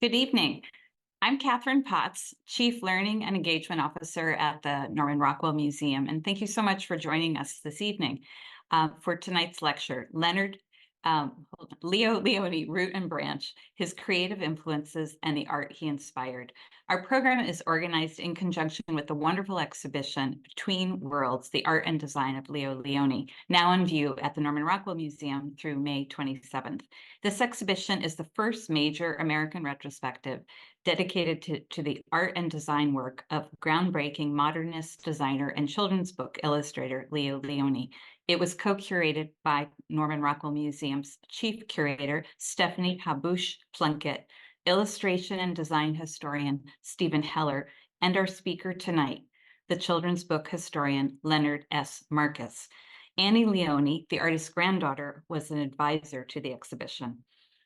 Good evening. I'm Catherine Potts, Chief Learning and Engagement Officer at the Norman Rockwell Museum, and thank you so much for joining us this evening for tonight's lecture, Leo Lionni, Root and Branch, His Creative Influences and the Art He Inspired. Our program is organized in conjunction with the wonderful exhibition, Between Worlds, the Art and Design of Leo Lionni, now on view at the Norman Rockwell Museum through May 27th. This exhibition is the first major American retrospective dedicated to the art and design work of groundbreaking modernist designer and children's book illustrator Leo Lionni. It was co-curated by Norman Rockwell Museum's chief curator, Stephanie Habush-Plunkett, illustration and design historian, Stephen Heller, and our speaker tonight, the children's book historian, Leonard S. Marcus. Annie Lionni, the artist's granddaughter, was an advisor to the exhibition.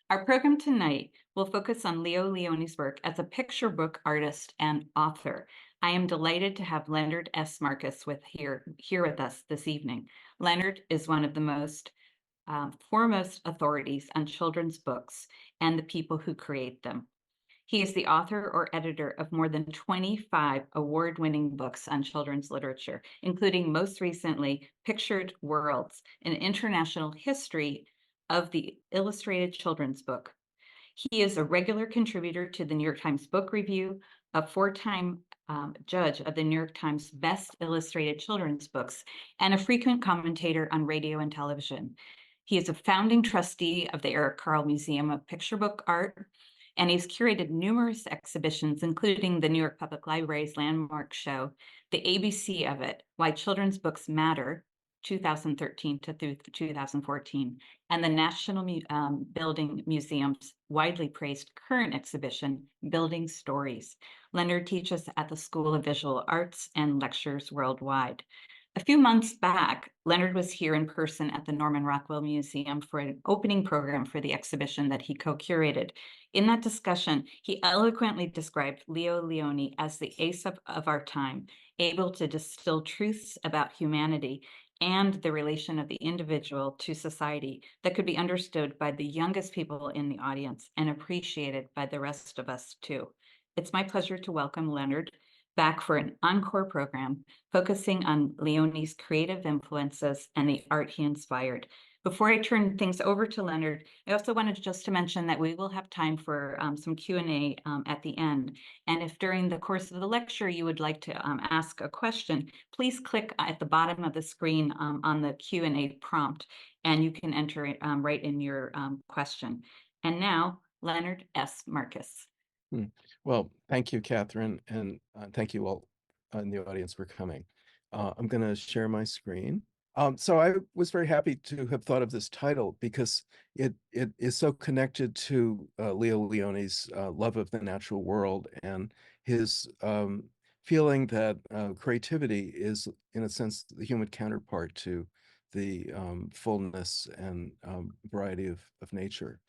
Our program tonight will focus on Leo Lionni's work as a picture book artist and author. I am delighted to have Leonard S. Marcus here with us this evening. Leonard is one of the most foremost authorities on children's books and the people who create them. He is the author or editor of more than 25 award-winning books on children's literature, including most recently Pictured Worlds, an international history of the illustrated children's book. He is a regular contributor to the New York Times Book Review, a four-time judge of the New York Times Best Illustrated Children's Books, and a frequent commentator on radio and television. He is a founding trustee of the Eric Carle Museum of Picture Book Art, and he's curated numerous exhibitions, including the New York Public Library's landmark show, The ABC of It, Why Children's Books Matter, 2013 to 2014, and the National Building Museum's widely praised current exhibition, Building Stories. Leonard teaches at the School of Visual Arts and lectures worldwide. A few months back, Leonard was here in person at the Norman Rockwell Museum for an opening program for the exhibition that he co-curated. In that discussion, he eloquently described Leo Lionni as the Aesop of our time, able to distill truths about humanity and the relation of the individual to society that could be understood by the youngest people in the audience and appreciated by the rest of us too. It's my pleasure to welcome Leonard back for an encore program focusing on Lioni's creative influences and the art he inspired. Before I turn things over to Leonard, I also wanted just to mention that we will have time for some Q&A at the end. And if during the course of the lecture you would like to ask a question, please click at the bottom of the screen on the Q&A prompt, and you can enter it right in your question. And now, Leonard S. Marcus. Well, thank you, Catherine, and thank you all in the audience for coming. I'm going to share my screen. So I was very happy to have thought of this title because it is so connected to Leo Lioni's love of the natural world and his feeling that creativity is, in a sense, the human counterpart to the fullness and variety of nature.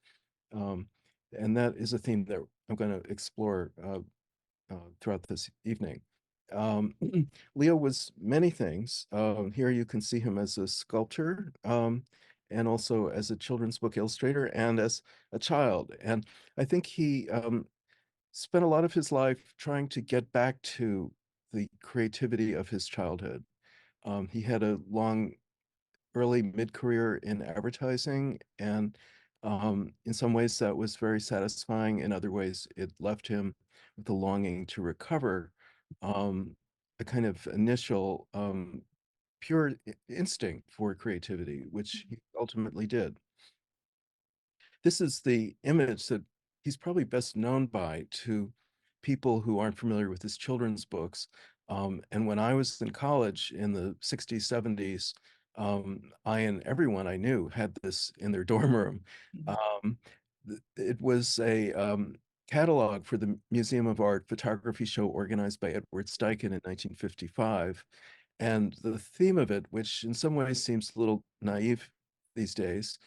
And that is a theme that I'm going to explore throughout this evening. Leo was many things. Here you can see him as a sculptor and also as a children's book illustrator and as a child. And I think he spent a lot of his life trying to get back to the creativity of his childhood. He had a long early mid-career in advertising, and in some ways that was very satisfying. In other ways, it left him with a longing to recover a kind of initial pure instinct for creativity, which he ultimately did. This is the image that he's probably best known by to people who aren't familiar with his children's books. And when I was in college in the 60s, 70s, I and everyone I knew had this in their dorm room. It was a catalog for the Museum of Art photography show organized by Edward Steichen in 1955. And the theme of it, which in some ways seems a little naive these days,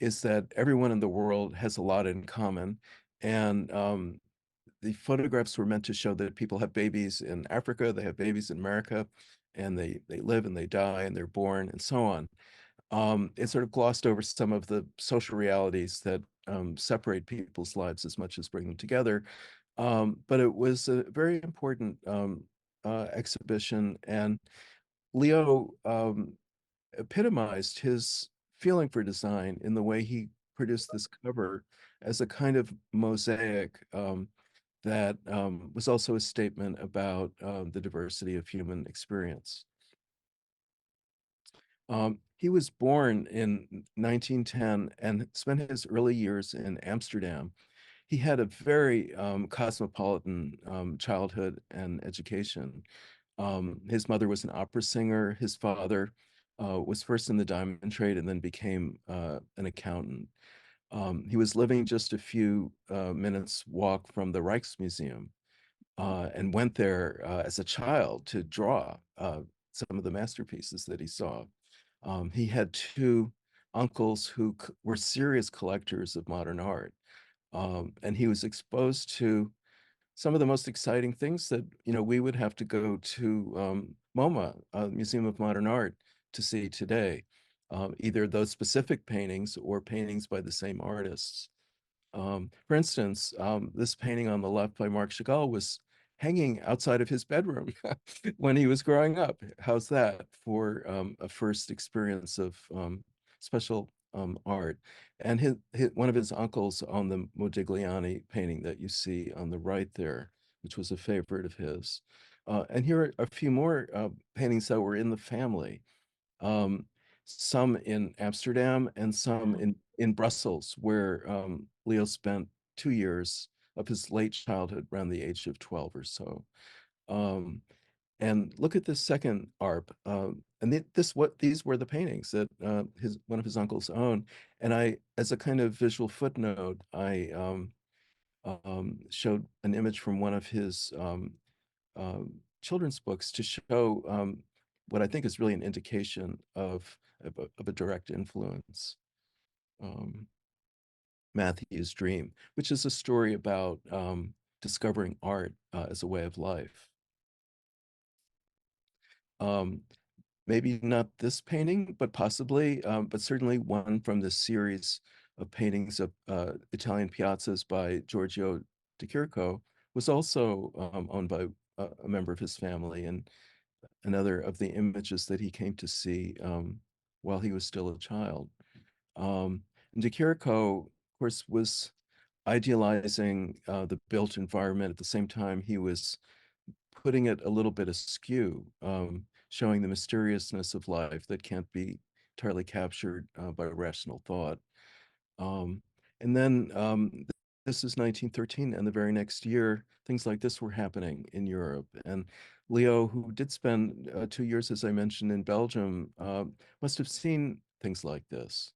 is that everyone in the world has a lot in common. And the photographs were meant to show that people have babies in Africa, they have babies in America, and they live and they die and they're born and so on. It sort of glossed over some of the social realities that separate people's lives as much as bring them together. But it was a very important exhibition, and Leo epitomized his feeling for design in the way he produced this cover as a kind of mosaic that was also a statement about the diversity of human experience. He was born in 1910 and spent his early years in Amsterdam. He had a very cosmopolitan childhood and education. His mother was an opera singer. His father was first in the diamond trade and then became an accountant. He was living just a few minutes walk from the Rijksmuseum and went there as a child to draw some of the masterpieces that he saw. He had two uncles who were serious collectors of modern art, and he was exposed to some of the most exciting things that we would have to go to MoMA, Museum of Modern Art, to see today, either those specific paintings or paintings by the same artists. For instance, this painting on the left by Marc Chagall was hanging outside of his bedroom when he was growing up. How's that for a first experience of special art? And one of his uncles owned the Modigliani painting that you see on the right there, which was a favorite of his. And here are a few more paintings that were in the family. Some in Amsterdam and some in Brussels, where Leo spent 2 years of his late childhood around the age of 12 or so. And look at this second ARP. And these were the paintings that one of his uncles owned. And I, as a kind of visual footnote, I showed an image from one of his children's books to show what I think is really an indication of a direct influence. Matthew's Dream, which is a story about discovering art as a way of life. Maybe not this painting, but possibly, but certainly one from the series of paintings of Italian piazzas by Giorgio de Chirico was also owned by a member of his family, and another of the images that he came to see while he was still a child. And de Chirico, of course, was idealizing the built environment. At the same time, he was putting it a little bit askew, showing the mysteriousness of life that can't be entirely captured by rational thought. And then this is 1913, and the very next year, things like this were happening in Europe. And Leo, who did spend 2 years, as I mentioned, in Belgium, must have seen things like this.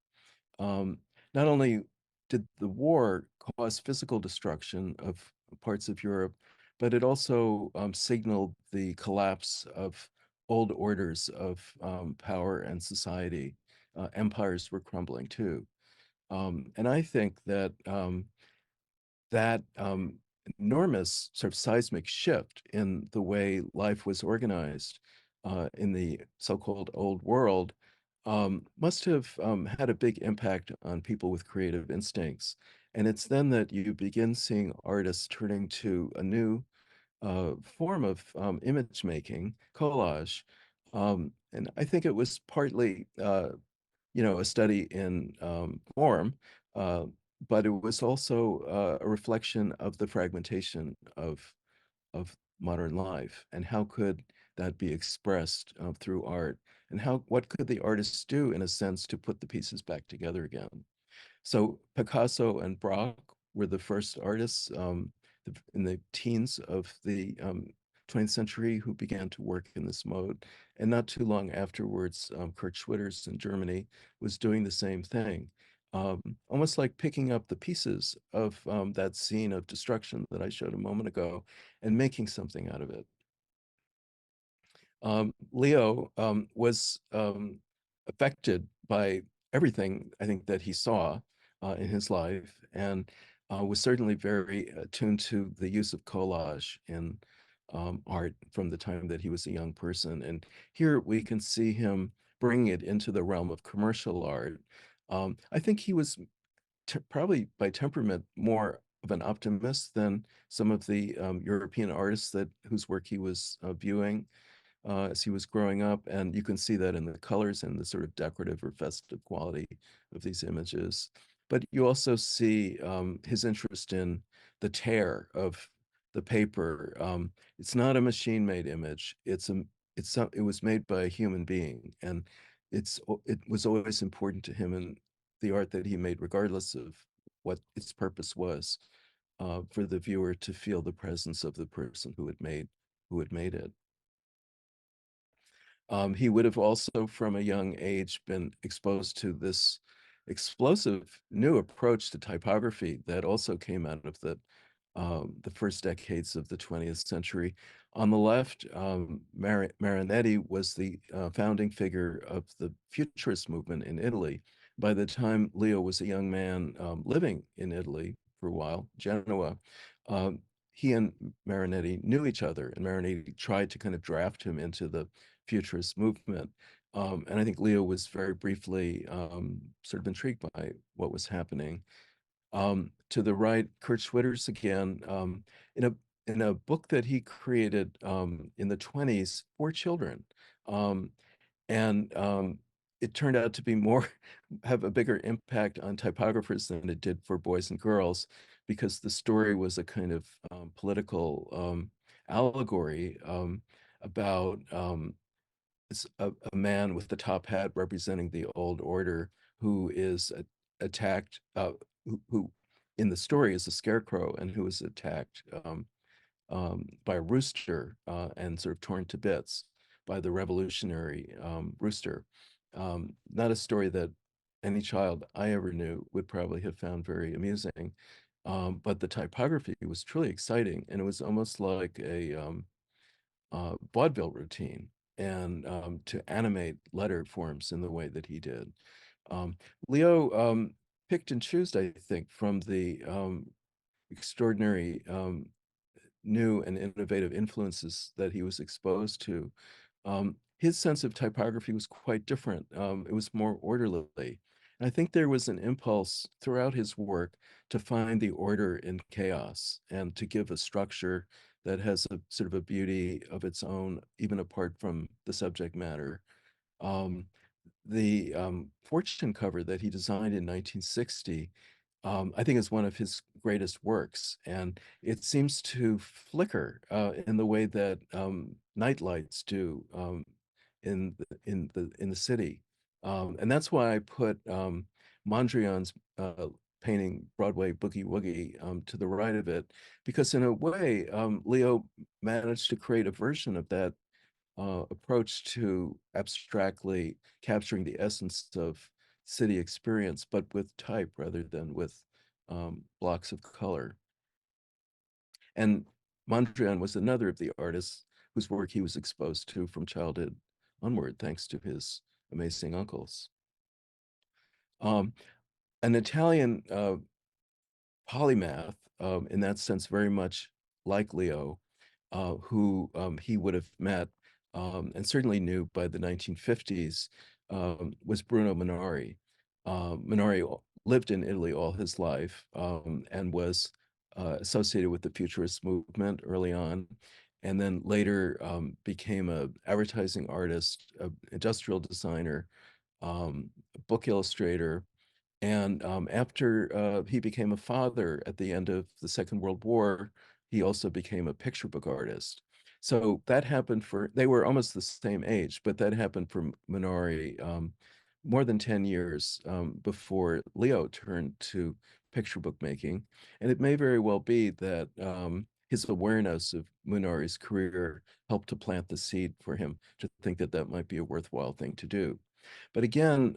Not only did the war cause physical destruction of parts of Europe, but it also signaled the collapse of old orders of power and society. Empires were crumbling too. And I think that that enormous sort of seismic shift in the way life was organized in the so-called old world must have had a big impact on people with creative instincts. And it's then that you begin seeing artists turning to a new form of image making, collage. And I think it was partly, a study in form, but it was also a reflection of the fragmentation of modern life, and how could that be expressed through art, and what could the artists do in a sense to put the pieces back together again. So Picasso and Braque were the first artists in the teens of the 20th century who began to work in this mode. And not too long afterwards, Kurt Schwitters in Germany was doing the same thing, almost like picking up the pieces of that scene of destruction that I showed a moment ago and making something out of it. Leo was affected by everything, I think, that he saw in his life, and was certainly very attuned to the use of collage in art from the time that he was a young person. And here we can see him bring it into the realm of commercial art. I think he was probably by temperament more of an optimist than some of the European artists whose work he was viewing as he was growing up. And you can see that in the colors and the sort of decorative or festive quality of these images. But you also see his interest in the tear of the paper. It's not a machine-made image. It was made by a human being, and it was always important to him in the art that he made, regardless of what its purpose was, for the viewer to feel the presence of the person who had made it. He would have also, from a young age, been exposed to this explosive new approach to typography that also came out of the first decades of the 20th century. On the left, Marinetti was the founding figure of the Futurist movement in Italy. By the time Leo was a young man living in Italy for a while, Genoa, he and Marinetti knew each other, and Marinetti tried to kind of draft him into the Futurist movement. And I think Leo was very briefly sort of intrigued by what was happening. To the right, Kurt Schwitters again, in a book that he created in the 20s for children. And it turned out to be have a bigger impact on typographers than it did for boys and girls, because the story was a kind of political allegory about a man with the top hat representing the old order who is attacked, who in the story is a scarecrow, and who is attacked by a rooster and sort of torn to bits by the revolutionary rooster. Not a story that any child I ever knew would probably have found very amusing, but the typography was truly exciting, and it was almost like a vaudeville routine, and to animate letter forms in the way that he did. Leo picked and chose, I think, from the extraordinary new and innovative influences that he was exposed to. His sense of typography was quite different. It was more orderly. And I think there was an impulse throughout his work to find the order in chaos and to give a structure that has a sort of a beauty of its own, even apart from the subject matter. The fortune cover that he designed in 1960, I think is one of his greatest works, and it seems to flicker in the way that night lights do in the city, and that's why I put Mondrian's painting Broadway Boogie Woogie to the right of it, because in a way Leo managed to create a version of that approach to abstractly capturing the essence of city experience, but with type rather than with blocks of color. And Mondrian was another of the artists whose work he was exposed to from childhood onward, thanks to his amazing uncles. An Italian polymath, in that sense, very much like Leo, who he would have met and certainly knew by the 1950s, was Bruno Minari. Minari lived in Italy all his life and was associated with the Futurist movement early on, and then later became an advertising artist, an industrial designer, a book illustrator. And after he became a father at the end of the Second World War, he also became a picture book artist. So that happened they were almost the same age, but that happened for Minari more than 10 years before Leo turned to picture book making. And it may very well be that his awareness of Minari's career helped to plant the seed for him to think that that might be a worthwhile thing to do. But again,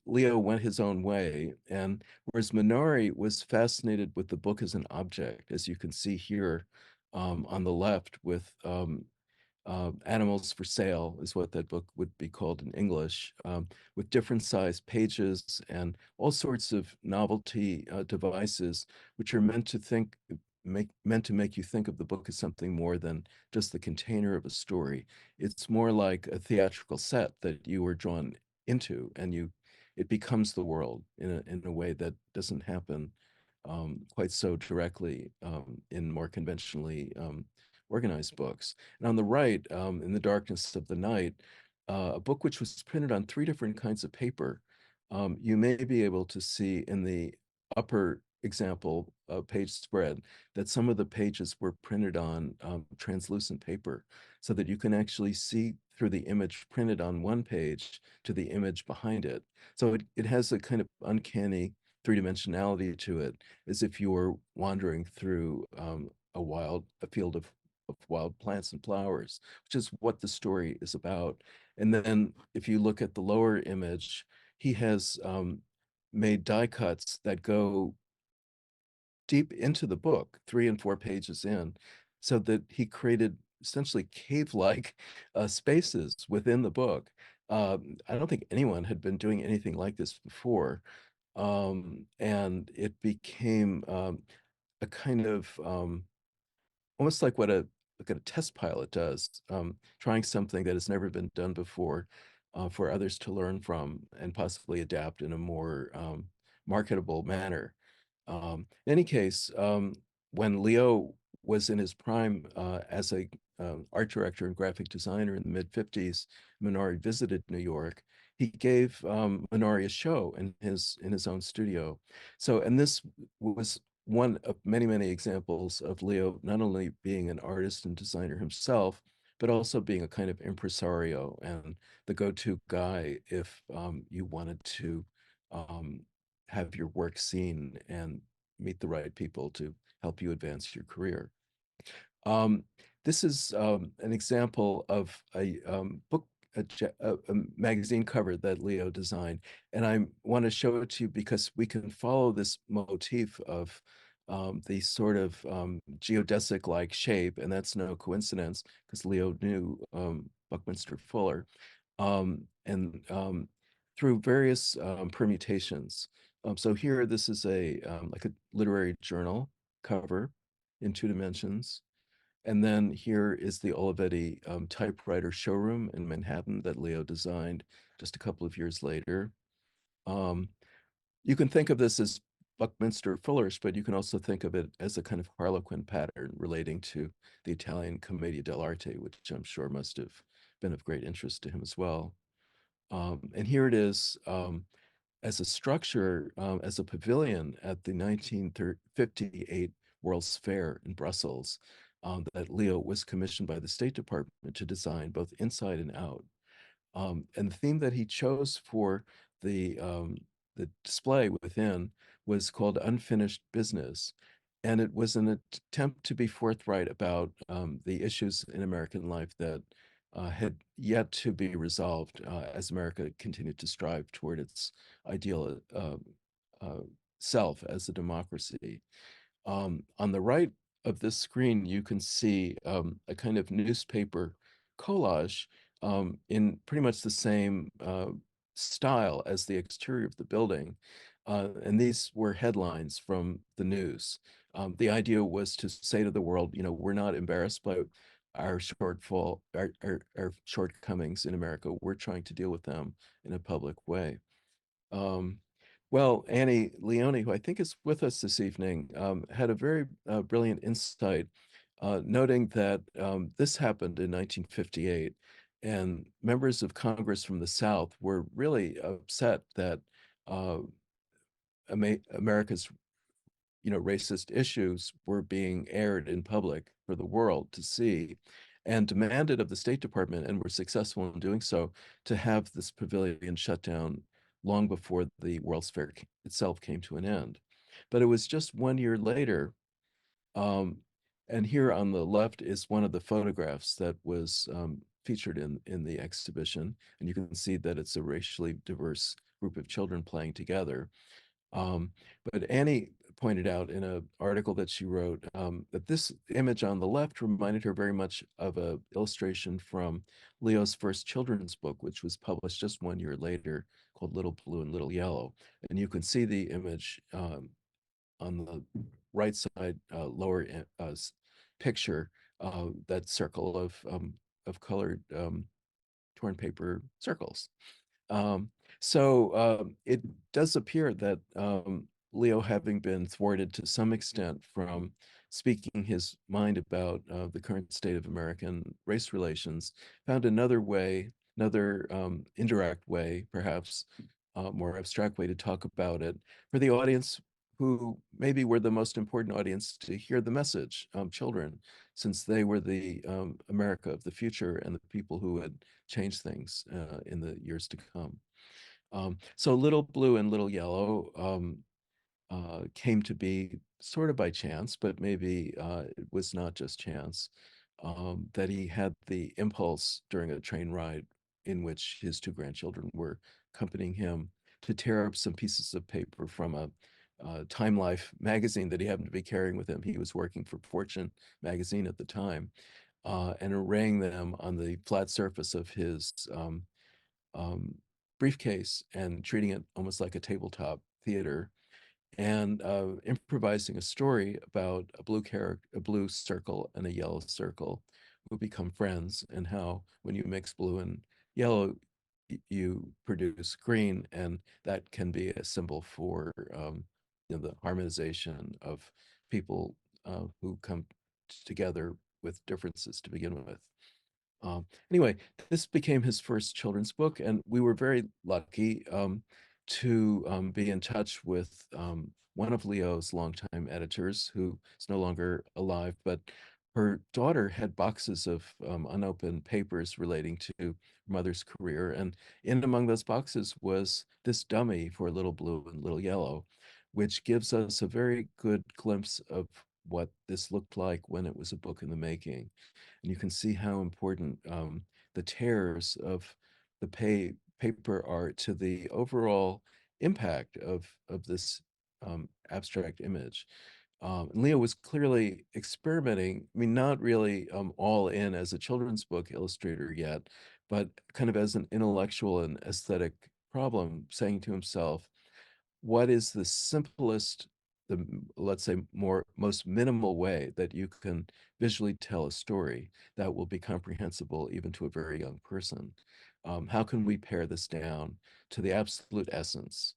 Leo went his own way, and whereas Minari was fascinated with the book as an object, as you can see here on the left with Animals for Sale is what that book would be called in English, with different sized pages and all sorts of novelty devices, which are meant to make you think of the book as something more than just the container of a story. It's more like a theatrical set that you were drawn into, and it becomes the world in a way that doesn't happen quite so directly in more conventionally organized books. And on the right, In the Darkness of the Night, a book which was printed on 3 different kinds of paper. You may be able to see in the upper example page spread that some of the pages were printed on translucent paper so that you can actually see through the image printed on one page to the image behind it. So it has a kind of uncanny three-dimensionality to it, as if you were wandering through a field of wild plants and flowers, which is what the story is about. And then if you look at the lower image, he has made die cuts that go deep into the book, 3 and 4 pages in, so that he created essentially cave-like spaces within the book. I don't think anyone had been doing anything like this before. And it became a kind of almost like what a test pilot does, trying something that has never been done before for others to learn from and possibly adapt in a more marketable manner. In any case, when Leo was in his prime as a art director and graphic designer in the mid-50s, Minari visited New York. He gave Minari a show in his own studio. So, and this was one of many, many examples of Leo not only being an artist and designer himself, but also being a kind of impresario and the go-to guy if you wanted to have your work seen and meet the right people to help you advance your career. This is an example of a book, a magazine cover that Leo designed. And I want to show it to you because we can follow this motif of the sort of geodesic-like shape, and that's no coincidence because Leo knew Buckminster Fuller, and through various permutations. So here, this is like a literary journal cover in 2 dimensions. And then here is the Olivetti typewriter showroom in Manhattan that Leo designed just a couple of years later. You can think of this as Buckminster Fullerish, but you can also think of it as a kind of Harlequin pattern relating to the Italian Commedia dell'arte, which I'm sure must have been of great interest to him as well. And here it is as a structure, as a pavilion at the 1958 World's Fair in Brussels that Leo was commissioned by the State Department to design both inside and out. And the theme that he chose for the display within was called Unfinished Business. And it was an attempt to be forthright about the issues in American life that had yet to be resolved as America continued to strive toward its ideal self as a democracy. On the right of this screen, you can see a kind of newspaper collage in pretty much the same style as the exterior of the building. And these were headlines from the news. The idea was to say to the world, you know, we're not embarrassed by our our shortcomings in America. We're trying to deal with them in a public way. Well, Annie Lionni, who I think is with us this evening, had a very brilliant insight, noting that this happened in 1958, and members of Congress from the South were really upset that America's racist issues were being aired in public for the world to see, and demanded of the State Department, and were successful in doing so, to have this pavilion shut down long before the World's Fair itself came to an end. But it was just 1 year later, and here on the left is one of the photographs that was featured in the exhibition, and you can see that it's a racially diverse group of children playing together. But Annie pointed out in an article that she wrote that this image on the left reminded her very much of an illustration from Leo's first children's book, which was published just 1 year later, called Little Blue and Little Yellow. And you can see the image on the right side lower picture, that circle of colored torn paper circles. It does appear that Leo, having been thwarted to some extent from speaking his mind about the current state of American race relations, found another way, another indirect way, perhaps more abstract way to talk about it for the audience who maybe were the most important audience to hear the message, children, since they were the America of the future and the people who would change things in the years to come. So Little Blue and Little Yellow came to be sort of by chance, but maybe it was not just chance, that he had the impulse during a train ride in which his two grandchildren were accompanying him to tear up some pieces of paper from a Time Life magazine that he happened to be carrying with him. He was working for Fortune magazine at the time, and arraying them on the flat surface of his um, briefcase and treating it almost like a tabletop theater, and improvising a story about a blue circle and a yellow circle who become friends, and how when you mix blue and yellow, you produce green, and that can be a symbol for the harmonization of people who come together with differences to begin with. Anyway, this became his first children's book, and we were very lucky to be in touch with one of Leo's longtime editors, who is no longer alive, but her daughter had boxes of unopened papers relating to her mother's career, and in among those boxes was this dummy for Little Blue and Little Yellow, which gives us a very good glimpse of what this looked like when it was a book in the making. And you can see how important the tears of the paper are to the overall impact of this abstract image. And Leo was clearly experimenting, I mean, not really all in as a children's book illustrator yet, but kind of as an intellectual and aesthetic problem, saying to himself, what is the simplest, let's say most minimal way that you can visually tell a story that will be comprehensible even to a very young person? How can we pare this down to the absolute essence,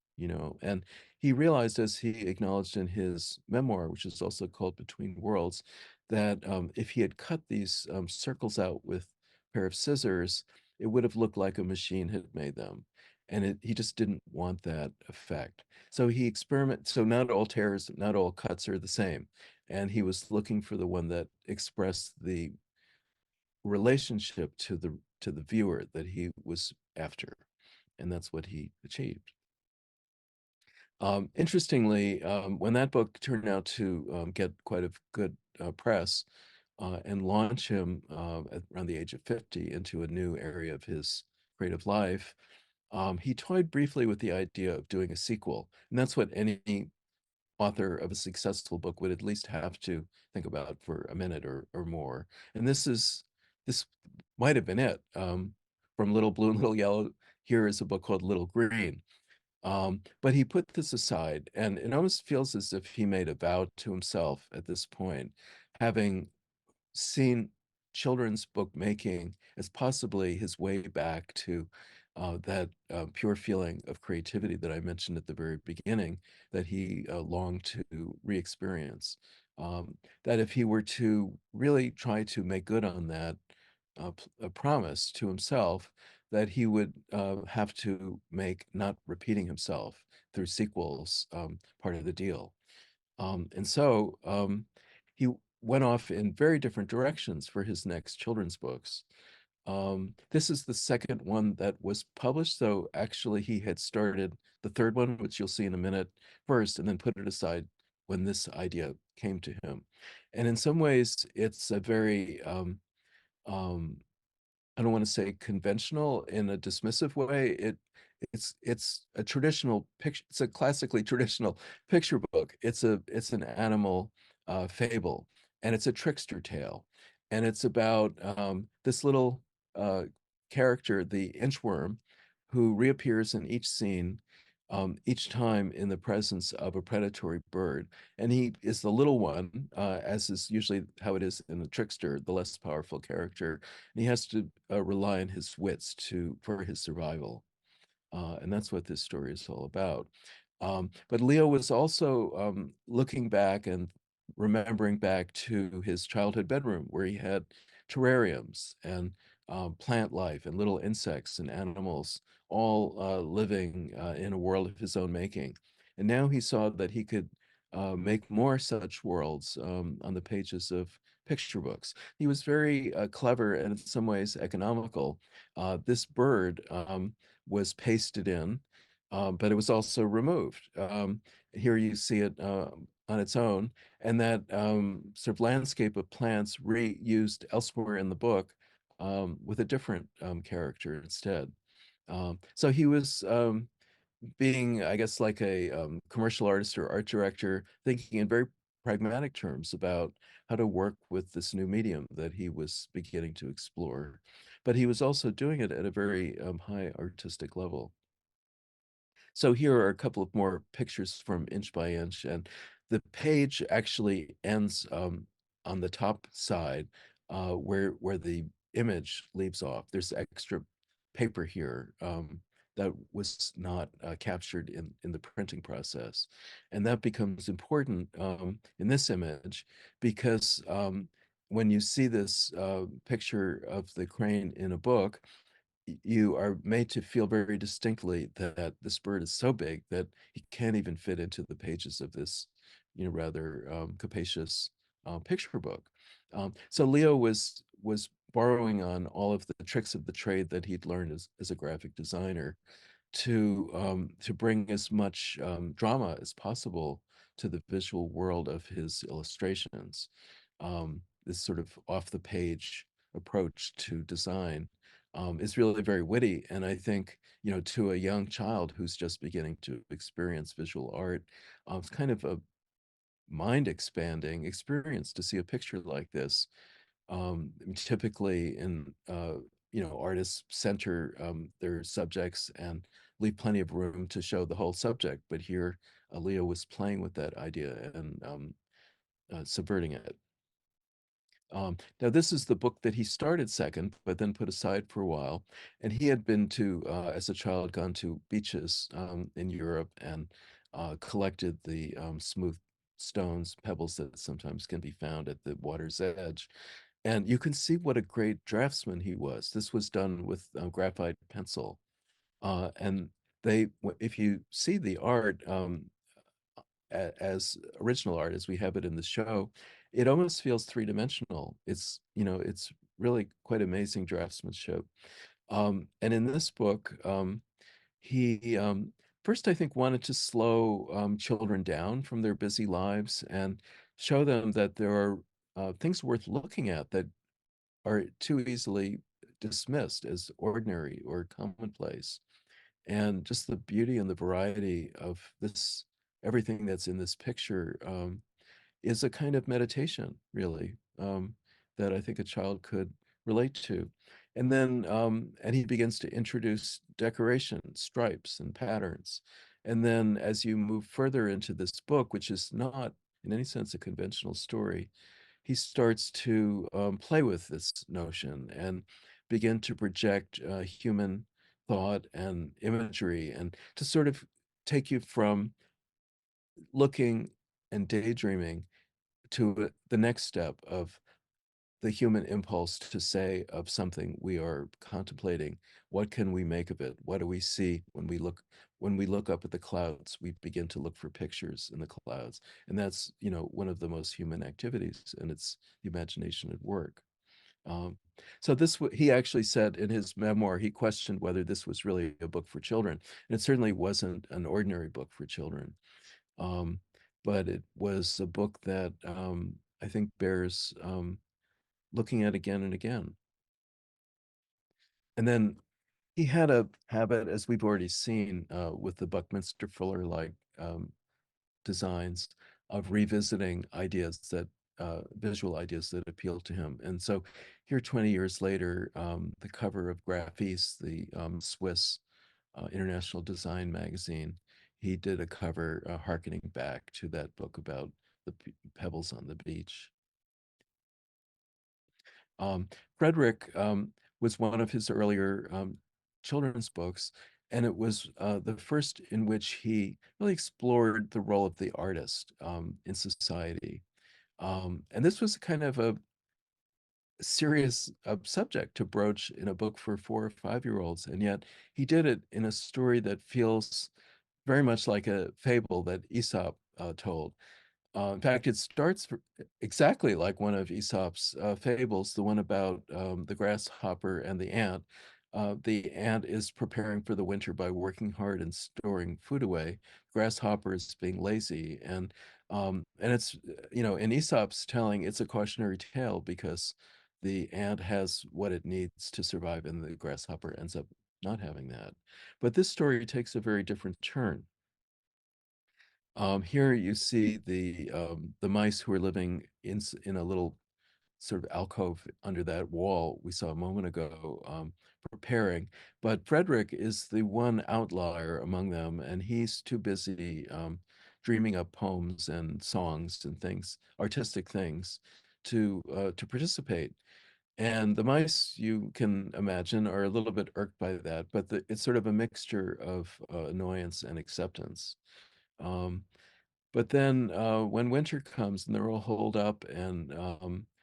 And he realized, as he acknowledged in his memoir, which is also called Between Worlds, that if he had cut these circles out with a pair of scissors, it would have looked like a machine had made them. And he just didn't want that effect. So so not all tears, not all cuts are the same. And he was looking for the one that expressed the relationship to the viewer that he was after. And that's what he achieved. Interestingly, when that book turned out to get quite a good press and launch him around the age of 50 into a new area of his creative life, he toyed briefly with the idea of doing a sequel. And that's what any author of a successful book would at least have to think about for a minute or more. And this might have been it. From Little Blue and Little Yellow, here is a book called Little Green. But he put this aside, and it almost feels as if he made a vow to himself at this point, having seen children's book making as possibly his way back to that pure feeling of creativity that I mentioned at the very beginning, that he longed to re-experience. That if he were to really try to make good on that promise to himself, that he would have to make not repeating himself through sequels part of the deal. And so he went off in very different directions for his next children's books. This is the second one that was published, so actually he had started the third one, which you'll see in a minute, first, and then put it aside when this idea came to him. And in some ways, it's a very um, I don't want to say conventional in a dismissive way. It's a traditional picture. It's a classically traditional picture book. It's an animal fable, and it's a trickster tale, and it's about this little character, the inchworm, who reappears in each scene, each time in the presence of a predatory bird. And he is the little one, as is usually how it is in the trickster, the less powerful character. And he has to rely on his wits for his survival. And that's what this story is all about. But Leo was also looking back and remembering back to his childhood bedroom where he had terrariums and plant life and little insects and animals all living in a world of his own making. And now he saw that he could make more such worlds on the pages of picture books. He was very clever and in some ways economical. This bird was pasted in, but it was also removed. Here you see it on its own, and that sort of landscape of plants reused elsewhere in the book with a different character instead. So he was being, I guess, like a commercial artist or art director, thinking in very pragmatic terms about how to work with this new medium that he was beginning to explore. But he was also doing it at a very high artistic level. So here are a couple of more pictures from Inch by Inch, and the page actually ends on the top side where the image leaves off. There's extra paper here that was not captured in the printing process. And that becomes important in this image because when you see this picture of the crane in a book, you are made to feel very distinctly that this bird is so big that he can't even fit into the pages of this, rather capacious picture book. So Leo was borrowing on all of the tricks of the trade that he'd learned as a graphic designer to bring as much drama as possible to the visual world of his illustrations. This sort of off the page approach to design is really very witty. And I think, to a young child who's just beginning to experience visual art, it's kind of a mind expanding experience to see a picture like this. Typically artists center their subjects and leave plenty of room to show the whole subject. But here, Leo was playing with that idea and subverting it. Now, this is the book that he started second, but then put aside for a while. And he had been as a child, gone to beaches in Europe and collected the smooth stones, pebbles that sometimes can be found at the water's edge. And you can see what a great draftsman he was. This was done with graphite pencil. And if you see the art, as original art as we have it in the show, it almost feels three-dimensional. It's really quite amazing draftsmanship. And in this book, he first, I think, wanted to slow children down from their busy lives and show them that there are things worth looking at that are too easily dismissed as ordinary or commonplace. And just the beauty and the variety of everything that's in this picture is a kind of meditation, really, that I think a child could relate to. And then, and he begins to introduce decoration, stripes, and patterns. And then, as you move further into this book, which is not in any sense a conventional story, he starts to play with this notion and begin to project human thought and imagery and to sort of take you from looking and daydreaming to the next step of the human impulse to say of something we are contemplating, what can we make of it? What do we see when we look up at the clouds? We begin to look for pictures in the clouds. And that's, one of the most human activities, and it's the imagination at work. Um, so he actually said in his memoir, he questioned whether this was really a book for children. And it certainly wasn't an ordinary book for children. Um, but it was a book that I think bears looking at again and again. And then he had a habit, as we've already seen, with the Buckminster Fuller-like designs of revisiting ideas visual ideas that appeal to him. And so here, 20 years later, the cover of Graphies, the Swiss international design magazine, he did a cover harkening back to that book about the pebbles on the beach. Frederick was one of his earlier children's books, and it was the first in which he really explored the role of the artist in society. And this was kind of a serious subject to broach in a book for 4 or 5 year olds, and yet he did it in a story that feels very much like a fable that Aesop told. In fact, it starts exactly like one of Aesop's fables, the one about the grasshopper and the ant. The ant is preparing for the winter by working hard and storing food away. Grasshopper is being lazy, and it's in Aesop's telling, it's a cautionary tale because the ant has what it needs to survive, and the grasshopper ends up not having that. But this story takes a very different turn. Here you see the mice who are living in a little sort of alcove under that wall we saw a moment ago, preparing. But Frederick is the one outlier among them, and he's too busy dreaming up poems and songs and things, artistic things, to participate. And the mice, you can imagine, are a little bit irked by that, but it's sort of a mixture of annoyance and acceptance. Um, but then when winter comes and they're all holed up and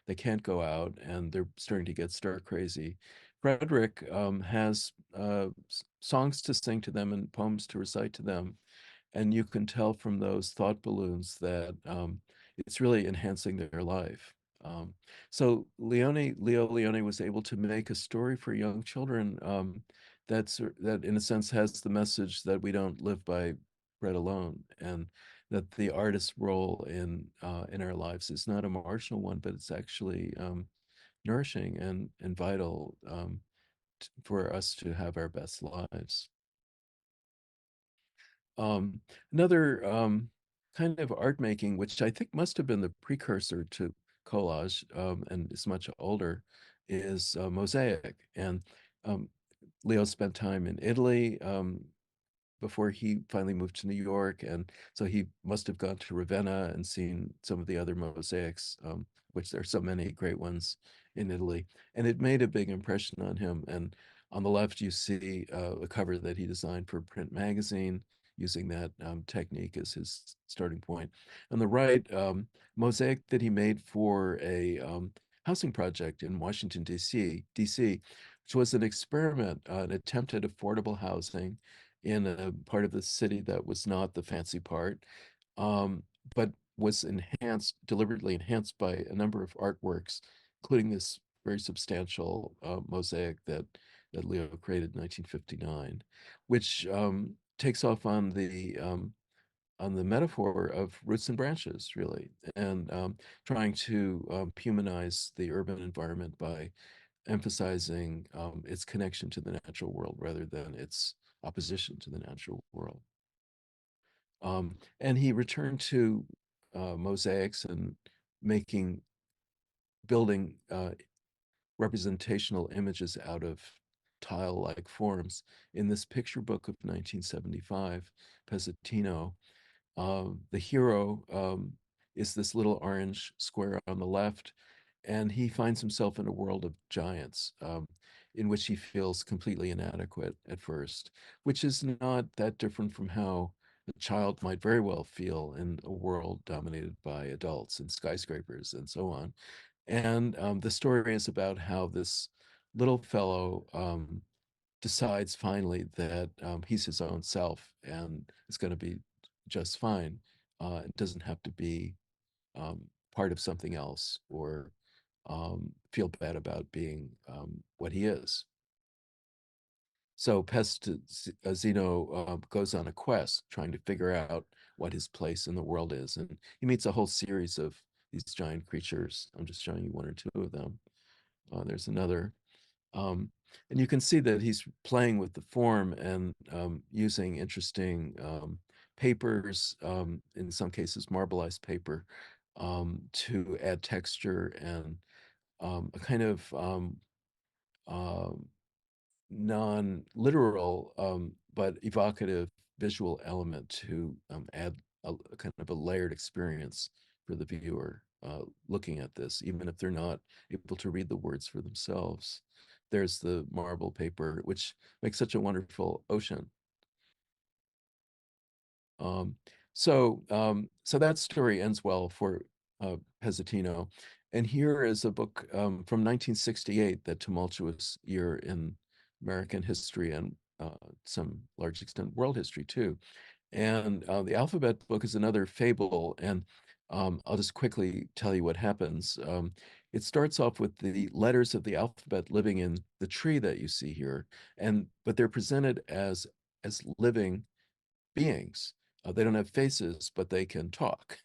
they can't go out and they're starting to get star crazy, Frederick has songs to sing to them and poems to recite to them. And you can tell from those thought balloons that it's really enhancing their life. Um, so Leo Lionni was able to make a story for young children that in a sense has the message that we don't live by bread alone, and that the artist's role in our lives is not a marginal one, but it's actually nourishing and vital for us to have our best lives. Um, Another kind of art making, which I think must have been the precursor to collage and is much older, is mosaic. And um, Leo spent time in Italy before he finally moved to New York. And so he must have gone to Ravenna and seen some of the other mosaics, which there are so many great ones in Italy. And it made a big impression on him. And on the left, you see a cover that he designed for a print magazine, using that technique as his starting point. On the right, mosaic that he made for a housing project in Washington, D.C., which was an experiment, an attempt at affordable housing in a part of the city that was not the fancy part, um, but was deliberately enhanced by a number of artworks, including this very substantial mosaic that Leo created in 1959, which takes off on the metaphor of roots and branches, really, and trying to humanize the urban environment by emphasizing its connection to the natural world rather than its opposition to the natural world. And he returned to mosaics and building representational images out of tile-like forms in this picture book of 1975, Pezzatino. The hero is this little orange square on the left, and he finds himself in a world of giants in which he feels completely inadequate at first, which is not that different from how a child might very well feel in a world dominated by adults and skyscrapers and so on. And the story is about how this little fellow decides finally that he's his own self and is going to be just fine. It doesn't have to be part of something else or feel bad about being what he is. So Zeno goes on a quest trying to figure out what his place in the world is. And he meets a whole series of these giant creatures. I'm just showing you one or two of them. There's another. And you can see that he's playing with the form and using interesting papers, in some cases marbleized paper, to add texture and a kind of uh, non-literal but evocative visual element to add a kind of a layered experience for the viewer looking at this, even if they're not able to read the words for themselves. There's the marble paper, which makes such a wonderful ocean So that story ends well for Pesatino. And here is a book from 1968, that tumultuous year in American history and some large extent world history too. And the alphabet book is another fable, and I'll just quickly tell you what happens. It starts off with the letters of the alphabet living in the tree that you see here, but they're presented as living beings. They don't have faces, but they can talk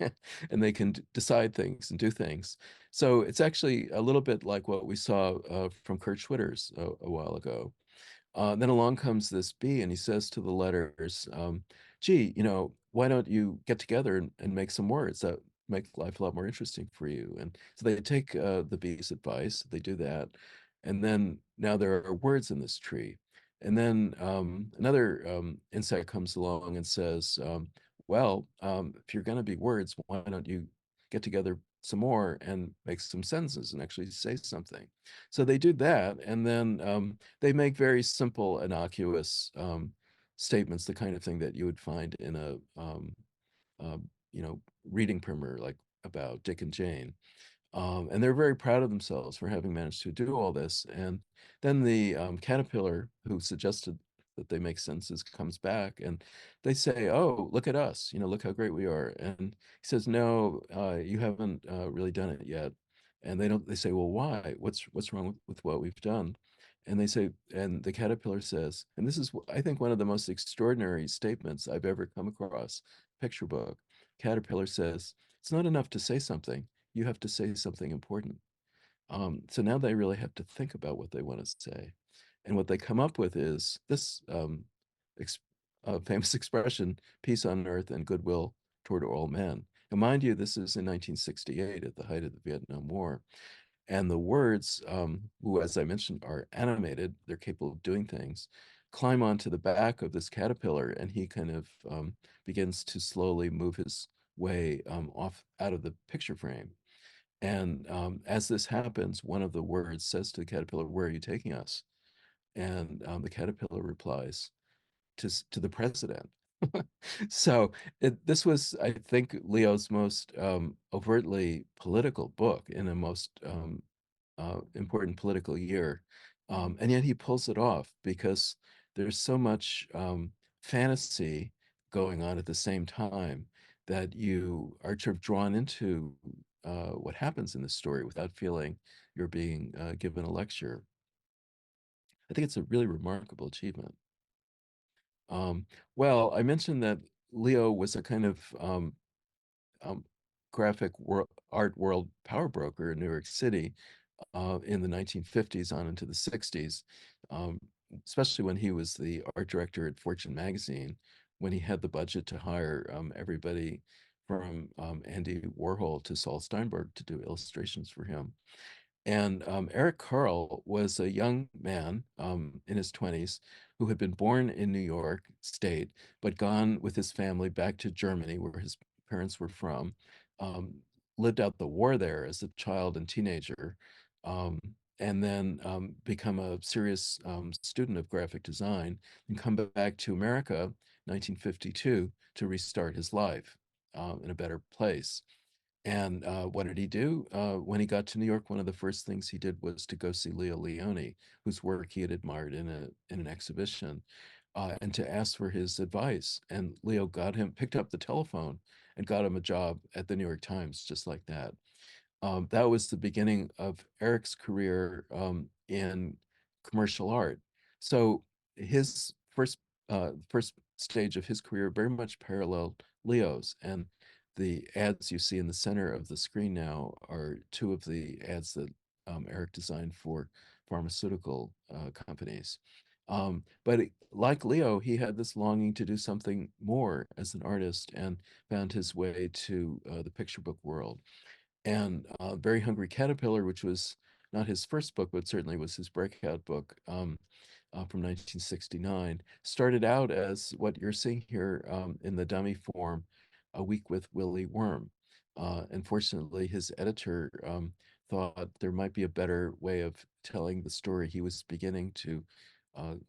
and they can decide things and do things. So it's actually a little bit like what we saw from Kurt Schwitter's a while ago. Then along comes this bee, and he says to the letters, gee, why don't you get together and make some words that make life a lot more interesting for you? And so they take the bee's advice, they do that. And then now there are words in this tree. And then another insect comes along and says, well, if you're going to be words, why don't you get together some more and make some sentences and actually say something? So they do that, and then they make very simple, innocuous statements, the kind of thing that you would find in a uh, reading primer, like about Dick and Jane. And they're very proud of themselves for having managed to do all this. And then the caterpillar who suggested that they make sentences comes back, and they say, "Oh, look at us! Look how great we are." And he says, "No, you haven't really done it yet." And they don't. They say, "Well, why? What's wrong with what we've done?" And they say, and the caterpillar says, and this is, I think, one of the most extraordinary statements I've ever come across. Picture book. Caterpillar says, "It's not enough to say something. You have to say something important." So now they really have to think about what they want to say. And what they come up with is this ex famous expression, peace on earth and goodwill toward all men. And mind you, this is in 1968 at the height of the Vietnam War. And the words, who, as I mentioned, are animated, they're capable of doing things, climb onto the back of this caterpillar, and he kind of begins to slowly move his way off out of the picture frame. And as this happens, one of the words says to the caterpillar, "Where are you taking us?" And the caterpillar replies, to the president. So this was, I think, Leo's most overtly political book in a most important political year. And yet he pulls it off because there's so much fantasy going on at the same time that you are sort of drawn into what happens in the story without feeling you're being given a lecture. I think it's a really remarkable achievement. Um, well, I mentioned that Leo was a kind of um, art world power broker in New York City in the 1950s on into the 60s, um, especially when he was the art director at Fortune magazine, when he had the budget to hire everybody from Andy Warhol to Saul Steinberg to do illustrations for him. And Eric Carle was a young man in his 20s who had been born in New York State, but gone with his family back to Germany, where his parents were from, um, lived out the war there as a child and teenager, um, and then become a serious student of graphic design and come back to America, 1952, to restart his life in a better place. And what did he do? When he got to New York, one of the first things he did was to go see Leo Lionni, whose work he had admired in an exhibition, and to ask for his advice. And Leo picked up the telephone and got him a job at the New York Times, just like that. That was the beginning of Eric's career in commercial art. So his first stage of his career very much paralleled Leo's, and the ads you see in the center of the screen now are two of the ads that Eric designed for pharmaceutical companies. But like Leo, he had this longing to do something more as an artist and found his way to the picture book world. And Very Hungry Caterpillar, which was not his first book, but certainly was his breakout book from 1969, started out as what you're seeing here in the dummy form, A Week with Willie Worm. Unfortunately, his editor thought there might be a better way of telling the story he was beginning to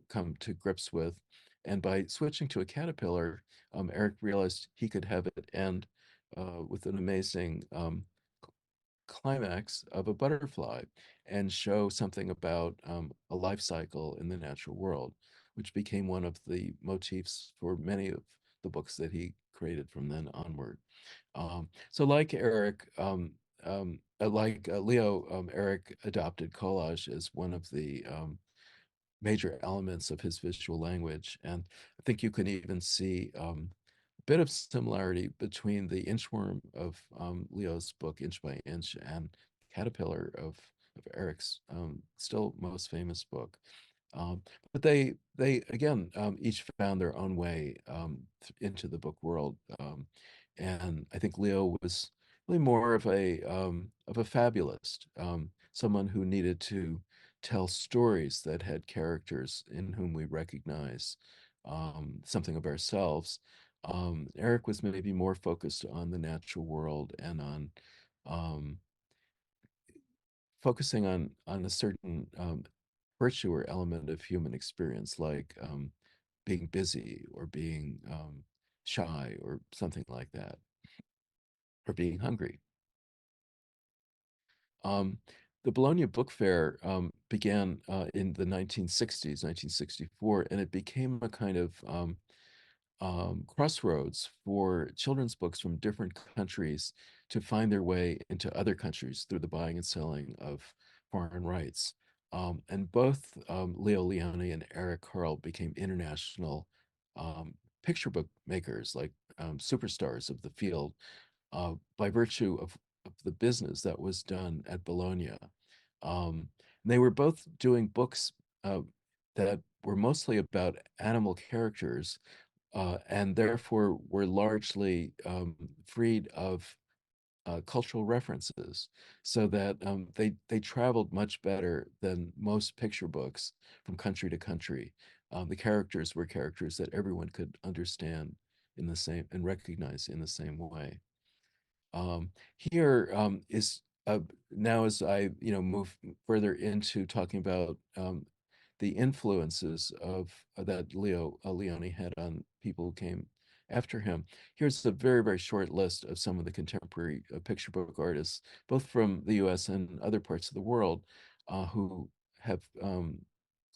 come to grips with. And by switching to a caterpillar, Eric realized he could have it end with an amazing climax of a butterfly and show something about a life cycle in the natural world, which became one of the motifs for many of the books that he created from then onward. So like Eric, like Leo, Eric adopted collage as one of the major elements of his visual language. And I think you can even see a bit of similarity between the inchworm of Leo's book, Inch by Inch, and Caterpillar of Eric's still most famous book. But they again each found their own way into the book world, and I think Leo was really more of a fabulist, someone who needed to tell stories that had characters in whom we recognize something of ourselves. Eric was maybe more focused on the natural world and on um, focusing on a certain virtue or element of human experience, like being busy or being shy or something like that, or being hungry. Um, the Bologna Book Fair began in the 1960s, 1964, and it became a kind of crossroads for children's books from different countries to find their way into other countries through the buying and selling of foreign rights. And both Leo Lionni and Eric Carle became international picture book makers, like superstars of the field, by virtue of the business that was done at Bologna. They were both doing books that were mostly about animal characters, and therefore were largely freed of cultural references, so that they traveled much better than most picture books from country to country. The characters were characters that everyone could understand in the same and recognize in the same way. Here is now as I move further into talking about the influences of that Leo Lionni had on people who came after him. Here's a very, very short list of some of the contemporary picture book artists, both from the US and other parts of the world, who have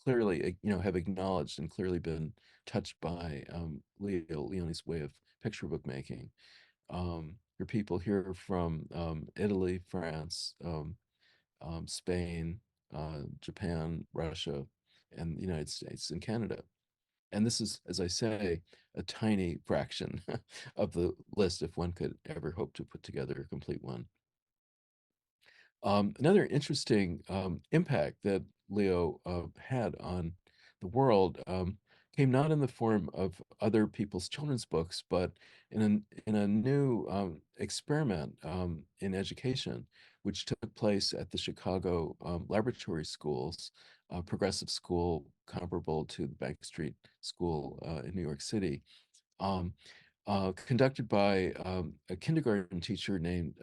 clearly, have acknowledged and clearly been touched by Leo Lioni's way of picture book making. Your people here from Italy, France, Spain, Japan, Russia, and the United States and Canada. And this is, as I say, a tiny fraction of the list if one could ever hope to put together a complete one. Another interesting impact that Leo had on the world came not in the form of other people's children's books, but in a new experiment in education, which took place at the Chicago laboratory schools, a progressive school comparable to the Bank Street School in New York City. Conducted by a kindergarten teacher named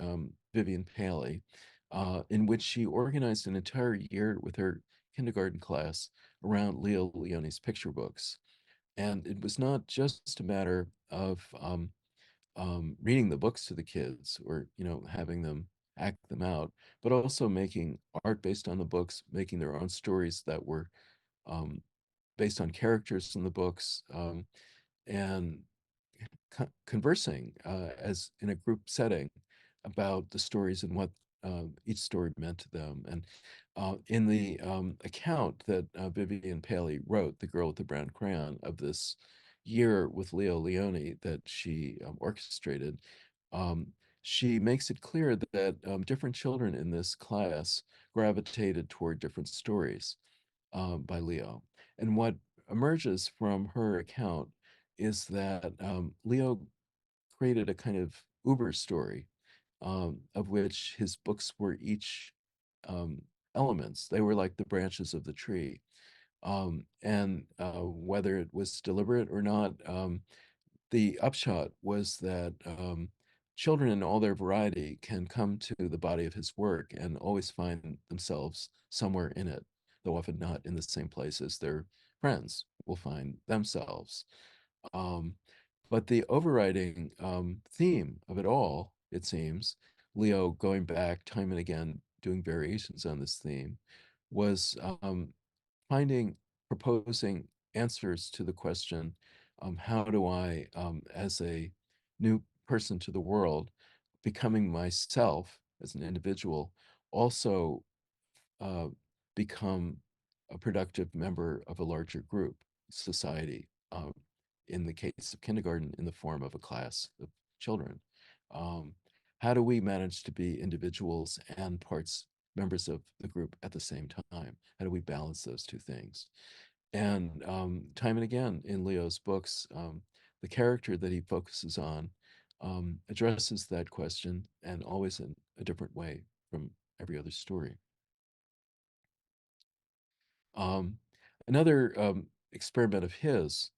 Vivian Paley, in which she organized an entire year with her kindergarten class around Leo Lioni's picture books. And it was not just a matter of reading the books to the kids or, having them act them out, but also making art based on the books, making their own stories that were um, based on characters in the books, and conversing as in a group setting about the stories and what each story meant to them. And in the account that Vivian Paley wrote, The Girl with the Brown Crayon, of this year with Leo Lionni that she orchestrated, she makes it clear that different children in this class gravitated toward different stories by Leo. And what emerges from her account is that Leo created a kind of uber story, of which his books were each elements. They were like the branches of the tree. And whether it was deliberate or not, the upshot was that children in all their variety can come to the body of his work and always find themselves somewhere in it, though often not in the same place as their friends will find themselves. But the overriding theme of it all, it seems, Leo going back time and again, doing variations on this theme, was proposing answers to the question, how do I, as a new person to the world, becoming myself as an individual, also uh, become a productive member of a larger group, society, in the case of kindergarten, in the form of a class of children. Um, how do we manage to be individuals and members of the group at the same time? How do we balance those two things? And time and again in Leo's books, the character that he focuses on addresses that question, and always in a different way from every other story. Um, another experiment of his,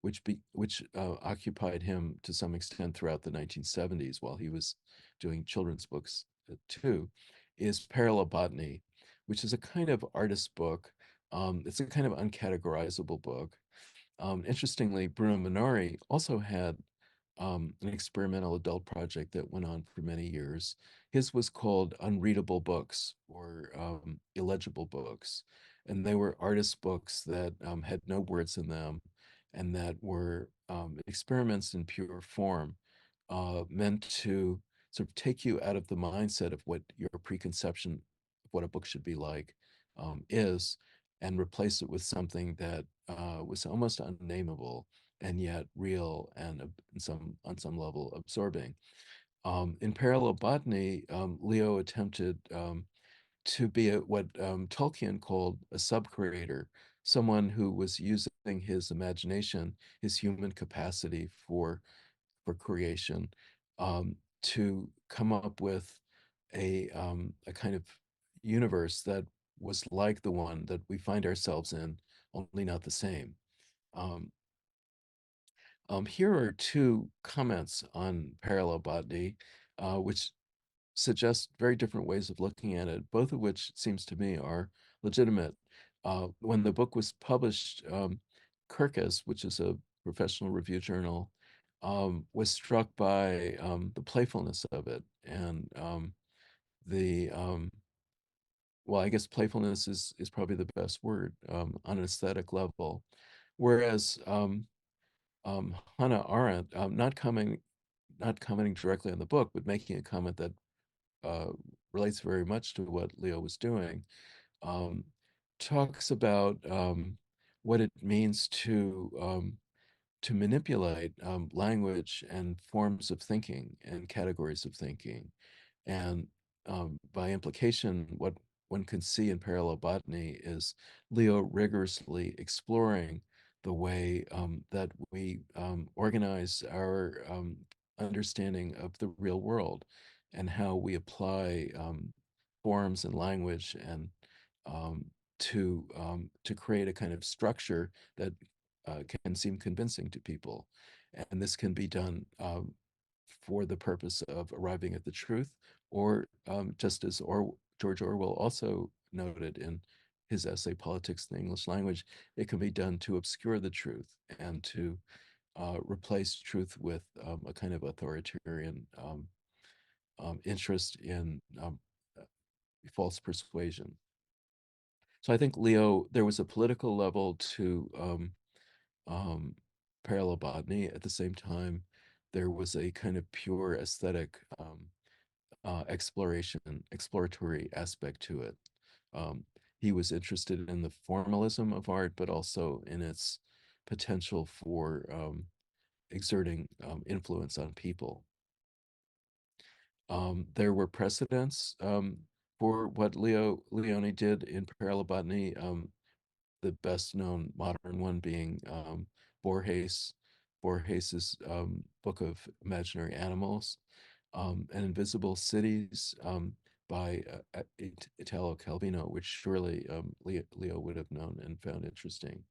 which occupied him to some extent throughout the 1970s while he was doing children's books too, is Parallel Botany, which is a kind of artist book. It's a kind of uncategorizable book. Interestingly, Bruno Minori also had an experimental adult project that went on for many years. His was called Unreadable Books, or Illegible Books. And they were artist books that had no words in them, and that were experiments in pure form, meant to sort of take you out of the mindset of what your preconception of what a book should be like is, and replace it with something that was almost unnameable and yet real and on some level absorbing. In Parallel Botany, Leo attempted to be what Tolkien called a sub-curator, someone who was using his imagination, his human capacity for creation, to come up with a kind of universe that was like the one that we find ourselves in, only not the same. Um, Here are two comments on parallel botany, which suggest very different ways of looking at it, both of which, it seems to me, are legitimate. When the book was published, Kirkus, which is a professional review journal, was struck by the playfulness of it, and the well, I guess playfulness is probably the best word on an aesthetic level. Whereas Hannah Arendt, not commenting directly on the book, but making a comment that uh, relates very much to what Leo was doing, um, talks about what it means to manipulate language and forms of thinking and categories of thinking. And by implication, what one can see in parallel botany is Leo rigorously exploring the way that we organize our understanding of the real world, and how we apply forms and language and to create a kind of structure that can seem convincing to people. And this can be done for the purpose of arriving at the truth, or just as George Orwell also noted in his essay Politics in the English Language, it can be done to obscure the truth and to replace truth with a kind of authoritarian interest in false persuasion. So I think Leo, there was a political level to um, parallel botany. At the same time, there was a kind of pure aesthetic exploratory aspect to it. He was interested in the formalism of art, but also in its potential for exerting influence on people. There were precedents for what Leo Lionni did in parallel botany. The best known modern one being Borges's Book of Imaginary Animals, and Invisible Cities by Italo Calvino, which surely Leo would have known and found interesting.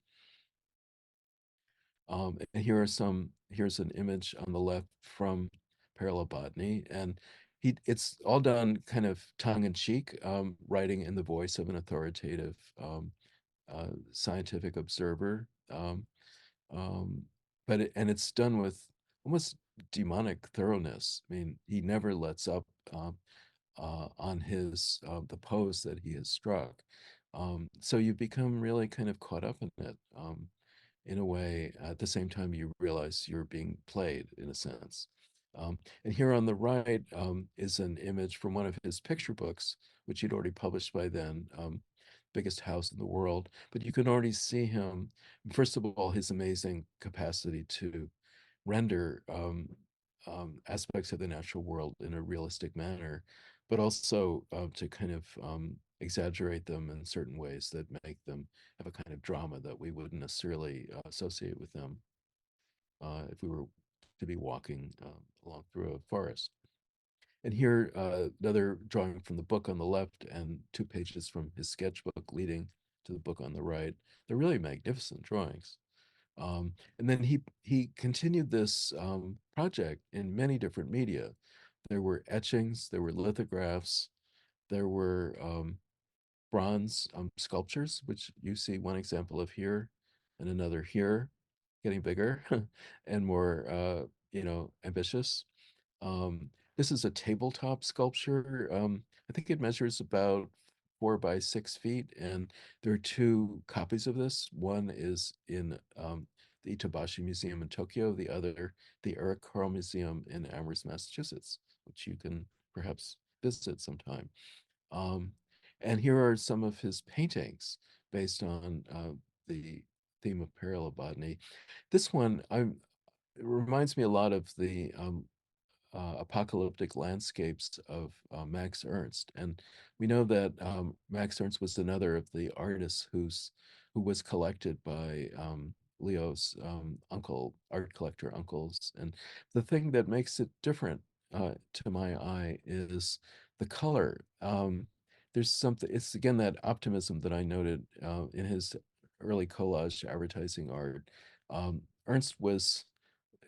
And here's an image on the left from Parallel Botany, and it's all done kind of tongue-in-cheek, writing in the voice of an authoritative scientific observer, But it's done with almost demonic thoroughness. I mean, he never lets up on his the pose that he has struck. So you become really kind of caught up in it in a way. At the same time, you realize you're being played in a sense. And here on the right is an image from one of his picture books, which he'd already published by then, Biggest House in the World. But you can already see him, first of all, his amazing capacity to render aspects of the natural world in a realistic manner, but also to kind of exaggerate them in certain ways that make them have a kind of drama that we wouldn't necessarily associate with them if we were to be walking along through a forest. And here, another drawing from the book on the left and 2 pages from his sketchbook leading to the book on the right. They're really magnificent drawings. And then he continued this project in many different media. There were etchings, there were lithographs, there were bronze sculptures, which you see one example of here and another here, getting bigger and more, ambitious. Um, this is a tabletop sculpture. I think it measures about 4 by 6 feet, and there are 2 copies of this. One is in the Itabashi Museum in Tokyo, the other, the Eric Carle Museum in Amherst, Massachusetts, which you can perhaps visit sometime. Um, and here are some of his paintings based on the theme of parallel botany. This one, it reminds me a lot of the apocalyptic landscapes of Max Ernst. And we know that Max Ernst was another of the artists who was collected by Leo's art collector uncles. And the thing that makes it different to my eye is the color. There's something, it's again that optimism that I noted in his early collage advertising art. Ernst was,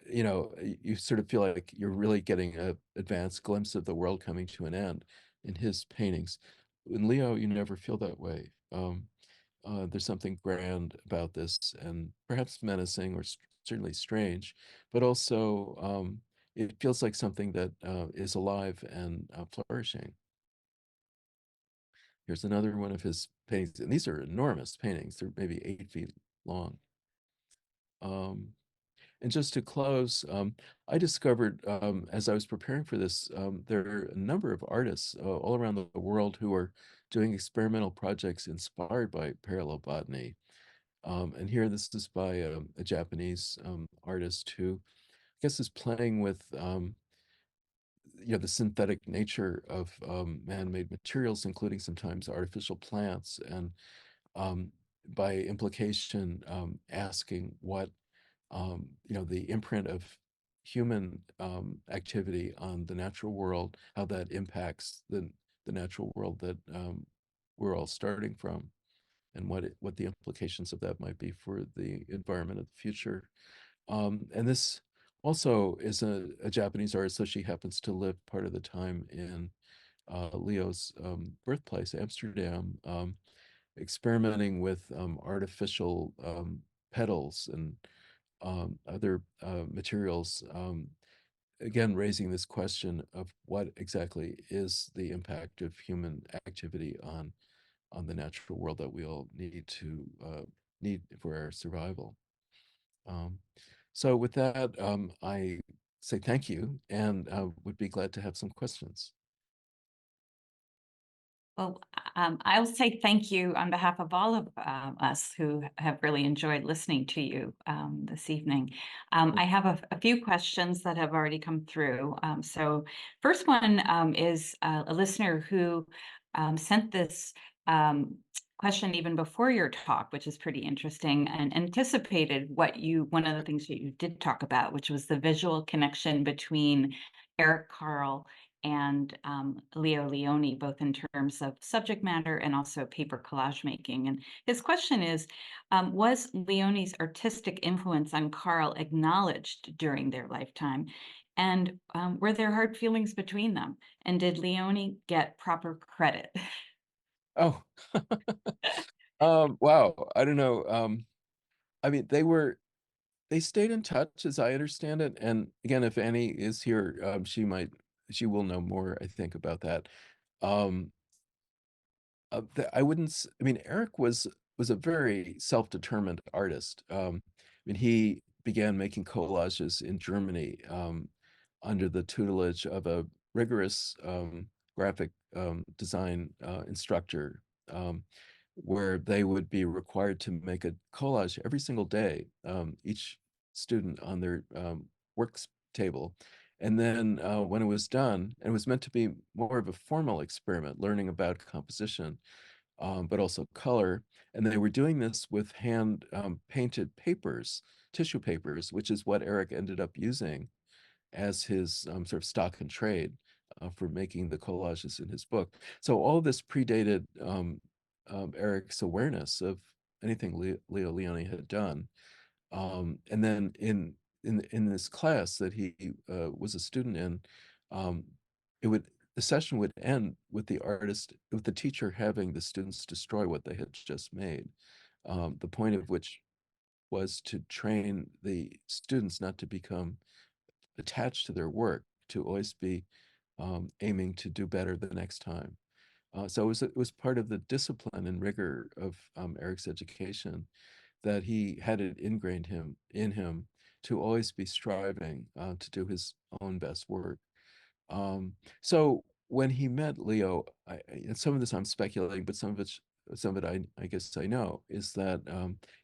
you sort of feel like you're really getting an advanced glimpse of the world coming to an end in his paintings. In Leo, you never feel that way. There's something grand about this, and perhaps menacing or certainly strange, but also it feels like something that is alive and flourishing. Here's another one of his paintings, and these are enormous paintings. They're maybe 8 feet long. And just to close, I discovered as I was preparing for this, there are a number of artists all around the world who are doing experimental projects inspired by parallel botany. And here, this is by a Japanese artist who, I guess, is playing with the synthetic nature of man-made materials, including sometimes artificial plants, and by implication, asking what the imprint of human activity on the natural world, how that impacts the natural world that we're all starting from, and what the implications of that might be for the environment of the future. And this also is a Japanese artist, so she happens to live part of the time in Leo's birthplace, Amsterdam, experimenting with artificial petals and other materials, again, raising this question of what exactly is the impact of human activity on the natural world that we all need for our survival. So with that, I say thank you and would be glad to have some questions. Well, I'll say thank you on behalf of all of us who have really enjoyed listening to you this evening. I have a few questions that have already come through. So first one is a listener who sent this question even before your talk, which is pretty interesting, and anticipated one of the things that you did talk about, which was the visual connection between Eric Carle and Leo Lionni, both in terms of subject matter and also paper collage making. And his question is, was Leoni's artistic influence on Carle acknowledged during their lifetime? And were there hard feelings between them? And did Lionni get proper credit? Oh, wow. I don't know. I mean, they stayed in touch as I understand it. And again, if Annie is here, she will know more, I think, about that. Um, I wouldn't, I mean, Eric was a very self-determined artist. I mean, he began making collages in Germany under the tutelage of a rigorous graphic design instructor, where they would be required to make a collage every single day, each student on their works table. And then when it was done, and it was meant to be more of a formal experiment, learning about composition, but also color. And they were doing this with hand painted papers, tissue papers, which is what Eric ended up using as his sort of stock and trade for making the collages in his book. So all this predated Eric's awareness of anything Leo Lionni had done. And then in this class that he was a student in, um, it would the session would end with the teacher having the students destroy what they had just made. The point of which was to train the students not to become attached to their work, to always be aiming to do better the next time. So it was part of the discipline and rigor of Eric's education that he had it ingrained in him to always be striving to do his own best work. So when he met Leo, and some of this I'm speculating, but some of it I guess I know is that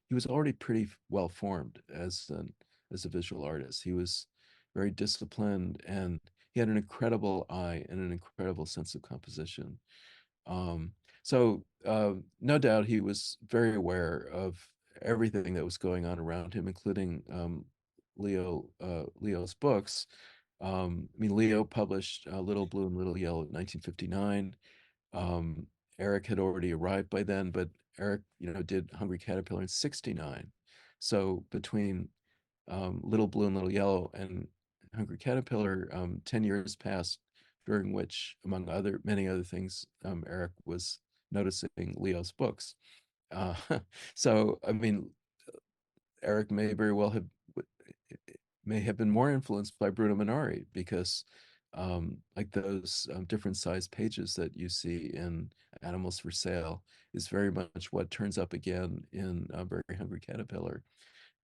he was already pretty well formed as a visual artist. He was very disciplined, and he had an incredible eye and an incredible sense of composition. Um, so no doubt he was very aware of everything that was going on around him, including Leo's books. I mean, Leo published Little Blue and Little Yellow in 1959. Eric had already arrived by then, but Eric, did Hungry Caterpillar in 69. So between Little Blue and Little Yellow and Hungry Caterpillar, 10 years passed, during which, among many other things, Eric was noticing Leo's books. Uh, so, I mean, Eric may have been more influenced by Bruno Minari because like those different size pages that you see in Animals for Sale is very much what turns up again in Very Hungry Caterpillar.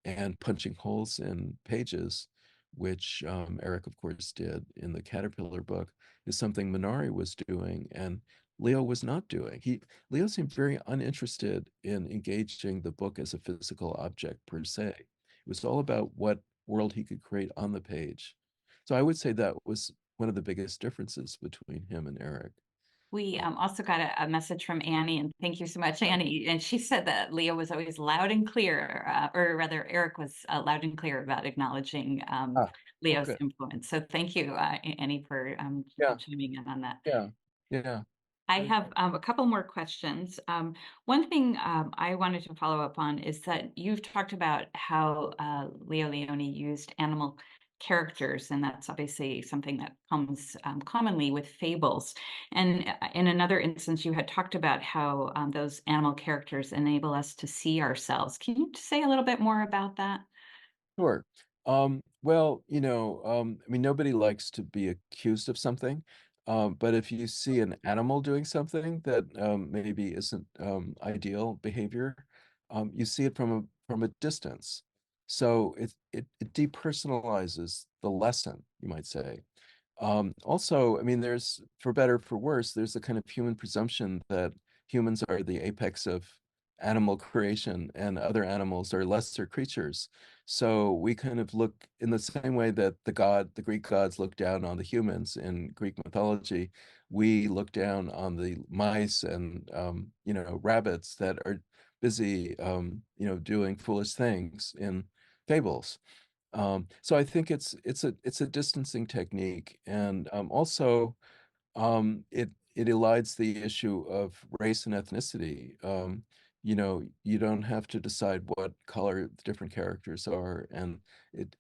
And punching holes in pages, which Eric, of course, did in the Caterpillar book, is something Minari was doing and Leo was not doing. Leo seemed very uninterested in engaging the book as a physical object per se. It was all about what world he could create on the page. So I would say that was one of the biggest differences between him and Eric. We also got a message from Annie, and thank you so much, Annie. And she said that Leo was always loud and clear, or rather, Eric was loud and clear about acknowledging Ah, Leo's okay. influence. So thank you, Annie, for Yeah, chiming in on that. yeah, yeah. I have a couple more questions. One thing I wanted to follow up on is that you've talked about how Leo Lionni used animal characters, and that's obviously something that comes commonly with fables. And in another instance, you had talked about how those animal characters enable us to see ourselves. Can you say a little bit more about that? Sure. Well, I mean, nobody likes to be accused of something, but if you see an animal doing something that maybe isn't ideal behavior, you see it from a distance. So it depersonalizes the lesson, you might say. Also, I mean, for better, for worse, there's a kind of human presumption that humans are the apex of animal creation and other animals are lesser creatures. So we kind of look in the same way that the Greek gods look down on the humans in Greek mythology. We look down on the mice and, rabbits that are busy, doing foolish things in fables. So I think it's a distancing technique, and also it elides the issue of race and ethnicity. You don't have to decide what color the different characters are, and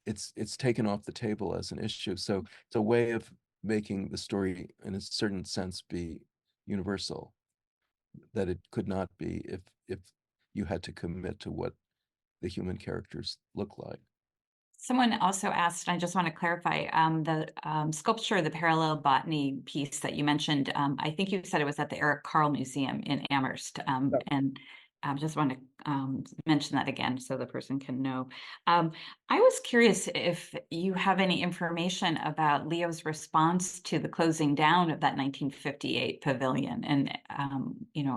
it's taken off the table as an issue. So it's a way of making the story, in a certain sense, be universal that it could not be if you had to commit to what the human characters look like. Someone also asked, I just want to clarify, the sculpture, the parallel botany piece that you mentioned, I think you said it was at the Eric Carle Museum in Amherst. And I just want to mention that again so the person can know. I was curious if you have any information about Leo's response to the closing down of that 1958 pavilion and,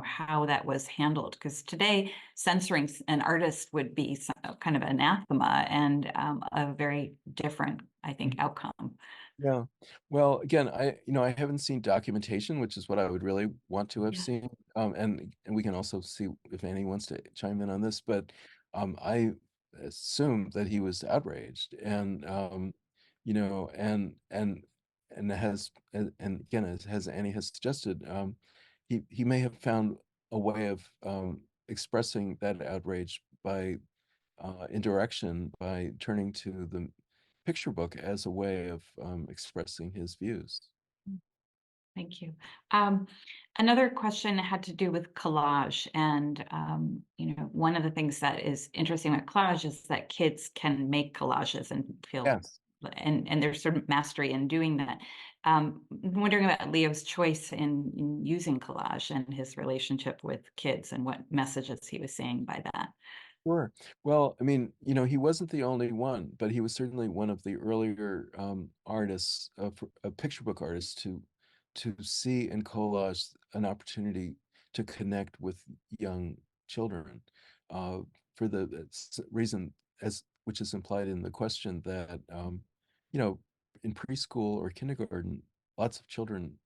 how that was handled. Because today, censoring an artist would be kind of anathema and a very different, I think, outcome. Yeah. Well, again, I haven't seen documentation, which is what I would really want to have Yeah. seen. And we can also see if Annie wants to chime in on this, but I assume that he was outraged and and again, as Annie has suggested, he may have found a way of expressing that outrage by indirection by turning to the picture book as a way of expressing his views. Thank you. Another question had to do with collage. And, one of the things that is interesting with collage is that kids can make collages and feel, Yes. and there's sort of mastery in doing that. I'm wondering about Leo's choice in using collage and his relationship with kids and what messages he was saying by that. Sure. Well, I mean, he wasn't the only one, but he was certainly one of the earlier artists, picture book artists, to see in collage an opportunity to connect with young children, uh, for the reason as which is implied in the question that you know, in preschool or kindergarten, lots of children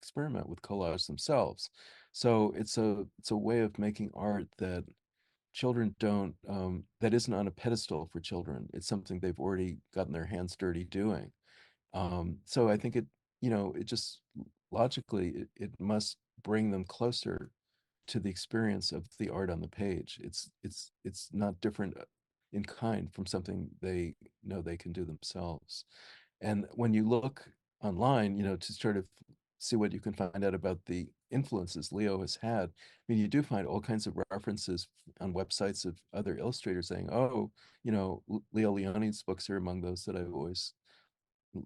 experiment with collage themselves. So it's a way of making art that children don't that isn't on a pedestal for children. It's something they've already gotten their hands dirty doing. So I think it just logically it must bring them closer to the experience of the art on the page. It's not different in kind from something they know they can do themselves. And when you look online, to sort of see what you can find out about the influences Leo has had, I mean, you do find all kinds of references on websites of other illustrators saying, oh, Leo Lioni's books are among those that I've always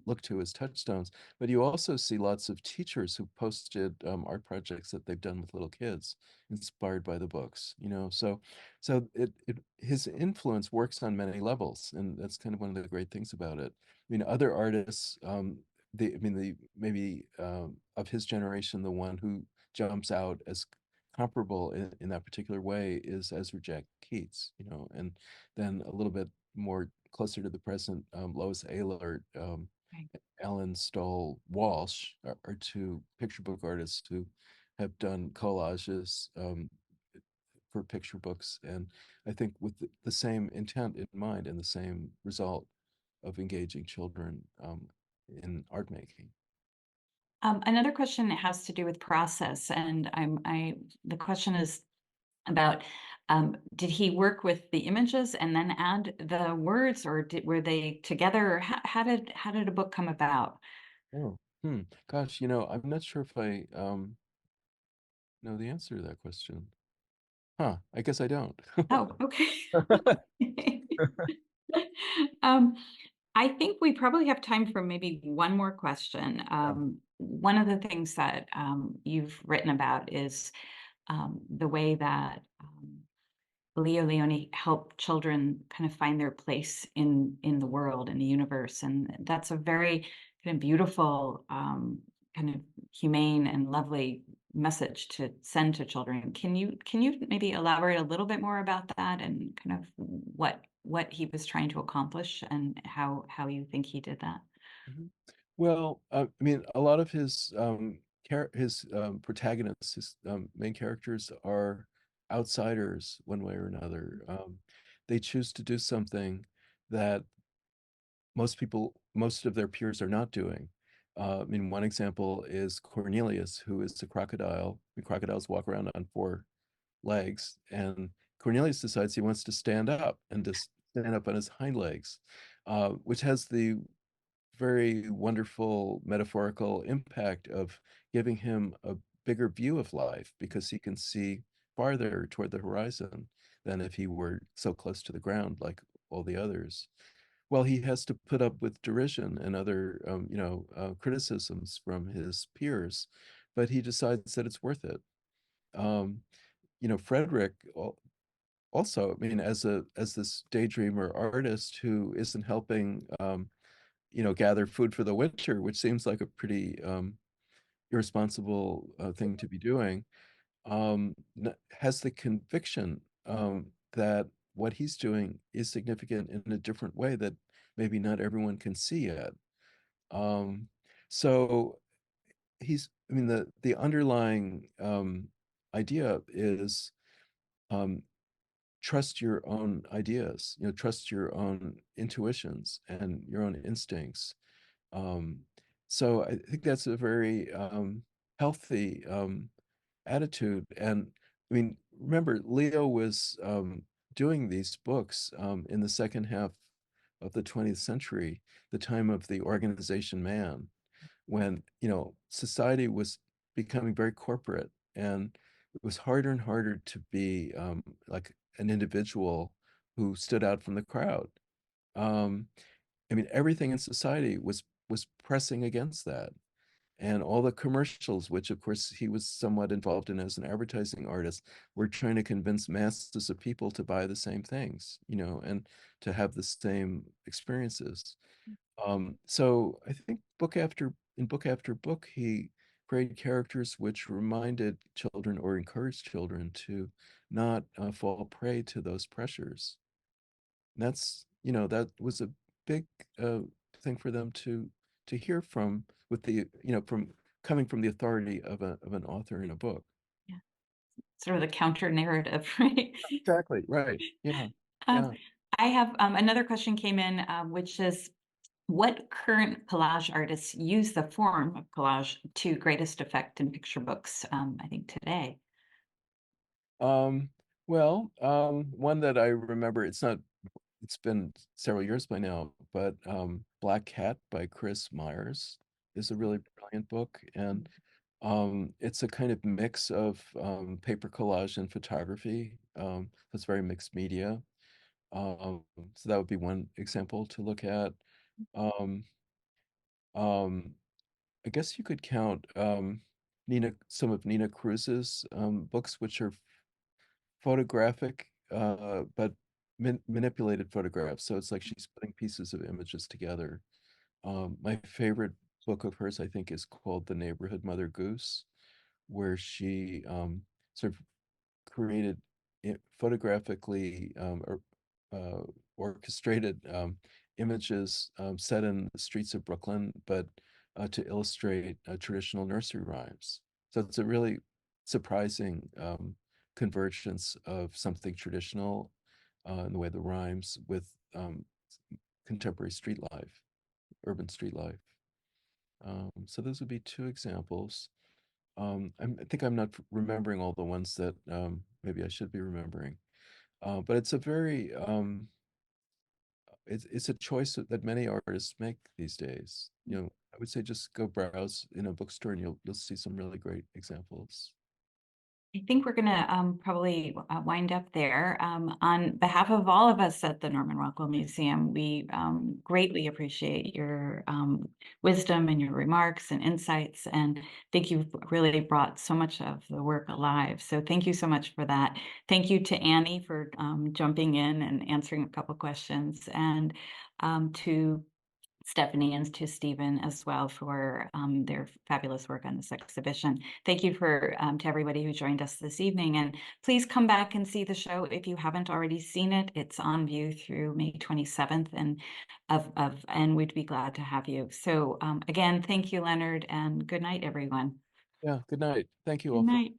look to as touchstones. But you also see lots of teachers who posted art projects that they've done with little kids, inspired by the books. So his influence works on many levels, and that's kind of one of the great things about it. I mean, other artists, the maybe of his generation, the one who jumps out as comparable in that particular way is Ezra Jack Keats, and then a little bit more closer to the present, Lois Ehlert, Right. Ellen Stoll Walsh are two picture book artists who have done collages for picture books, and I think with the same intent in mind and the same result of engaging children in art making. Another question has to do with process, and the question is about did he work with the images and then add the words, or were they together? Or how did a book come about? Oh, gosh, I'm not sure if I know the answer to that question. Huh, I guess I don't. Oh, okay. um, I think we probably have time for maybe one more question. Yeah. One of the things that you've written about is the way that Leo Lionni helped children kind of find their place in the world, in the universe, and that's a very kind of beautiful, kind of humane and lovely message to send to children. Can you maybe elaborate a little bit more about that and kind of what he was trying to accomplish and how you think he did that? Mhm. Well, I mean, a lot of his protagonists, his main characters are outsiders one way or another. They choose to do something that most of their peers are not doing. I mean, one example is Cornelius, who is a crocodile. The crocodiles walk around on four legs, and Cornelius decides he wants to stand up and to stand up on his hind legs, which has the very wonderful metaphorical impact of giving him a bigger view of life because he can see farther toward the horizon than if he were so close to the ground like all the others. Well, he has to put up with derision and other, criticisms from his peers, but he decides that it's worth it. Um, Frederick also, I mean, as this daydreamer artist who isn't helping, gather food for the winter, which seems like a pretty irresponsible thing to be doing, has the conviction that what he's doing is significant in a different way that maybe not everyone can see yet. Um, so I mean, the underlying idea is trust your own ideas, trust your own intuitions and your own instincts. Um, so I think that's a very healthy attitude. And I mean, remember, Leo was doing these books in the second half of the 20th century, the time of the organization man, when, society was becoming very corporate and it was harder and harder to be like an individual who stood out from the crowd. Um, I mean, everything in society was pressing against that, and all the commercials, which of course he was somewhat involved in as an advertising artist, were trying to convince masses of people to buy the same things, and to have the same experiences. So I think book after book, he created characters which reminded children or encouraged children to not fall prey to those pressures. And that was a big uh, thing for them to hear from with the, from coming from the authority of an author in a book. Yeah. Sort of the counter narrative, right? Exactly. Right. Yeah. Um, Yeah. I have another question came in, which is, what current collage artists use the form of collage to greatest effect in picture books, I think today? Um, one that I remember, it's been several years by now, but Black Cat by Chris Myers is a really brilliant book. And it's a kind of mix of paper collage and photography. It's very mixed media. So that would be one example to look at. Um, um, I guess you could count some of Nina Cruz's books, which are photographic, but manipulated photographs. So it's like she's putting pieces of images together. My favorite book of hers, I think, is called The Neighborhood Mother Goose, where she sort of created photographically or orchestrated images set in the streets of Brooklyn, but to illustrate traditional nursery rhymes. So it's a really surprising convergence of something traditional in the way the rhymes with contemporary street life, urban street life. So those would be two examples. I think I'm not remembering all the ones that maybe I should be remembering. But it's a choice that many artists make these days. I would say just go browse in a bookstore and you'll see some really great examples. I think we're going to probably wind up there. On behalf of all of us at the Norman Rockwell Museum, we greatly appreciate your wisdom and your remarks and insights, and think you've really brought so much of the work alive. So thank you so much for that. Thank you to Annie for jumping in and answering a couple questions, and to Stephanie and to Stephen as well for their fabulous work on this exhibition. Thank you to everybody who joined us this evening, and please come back and see the show if you haven't already seen it. It's on view through May 27th, and we'd be glad to have you. So again, thank you, Leonard, and good night, everyone. Yeah, good night. Thank you Good all for night.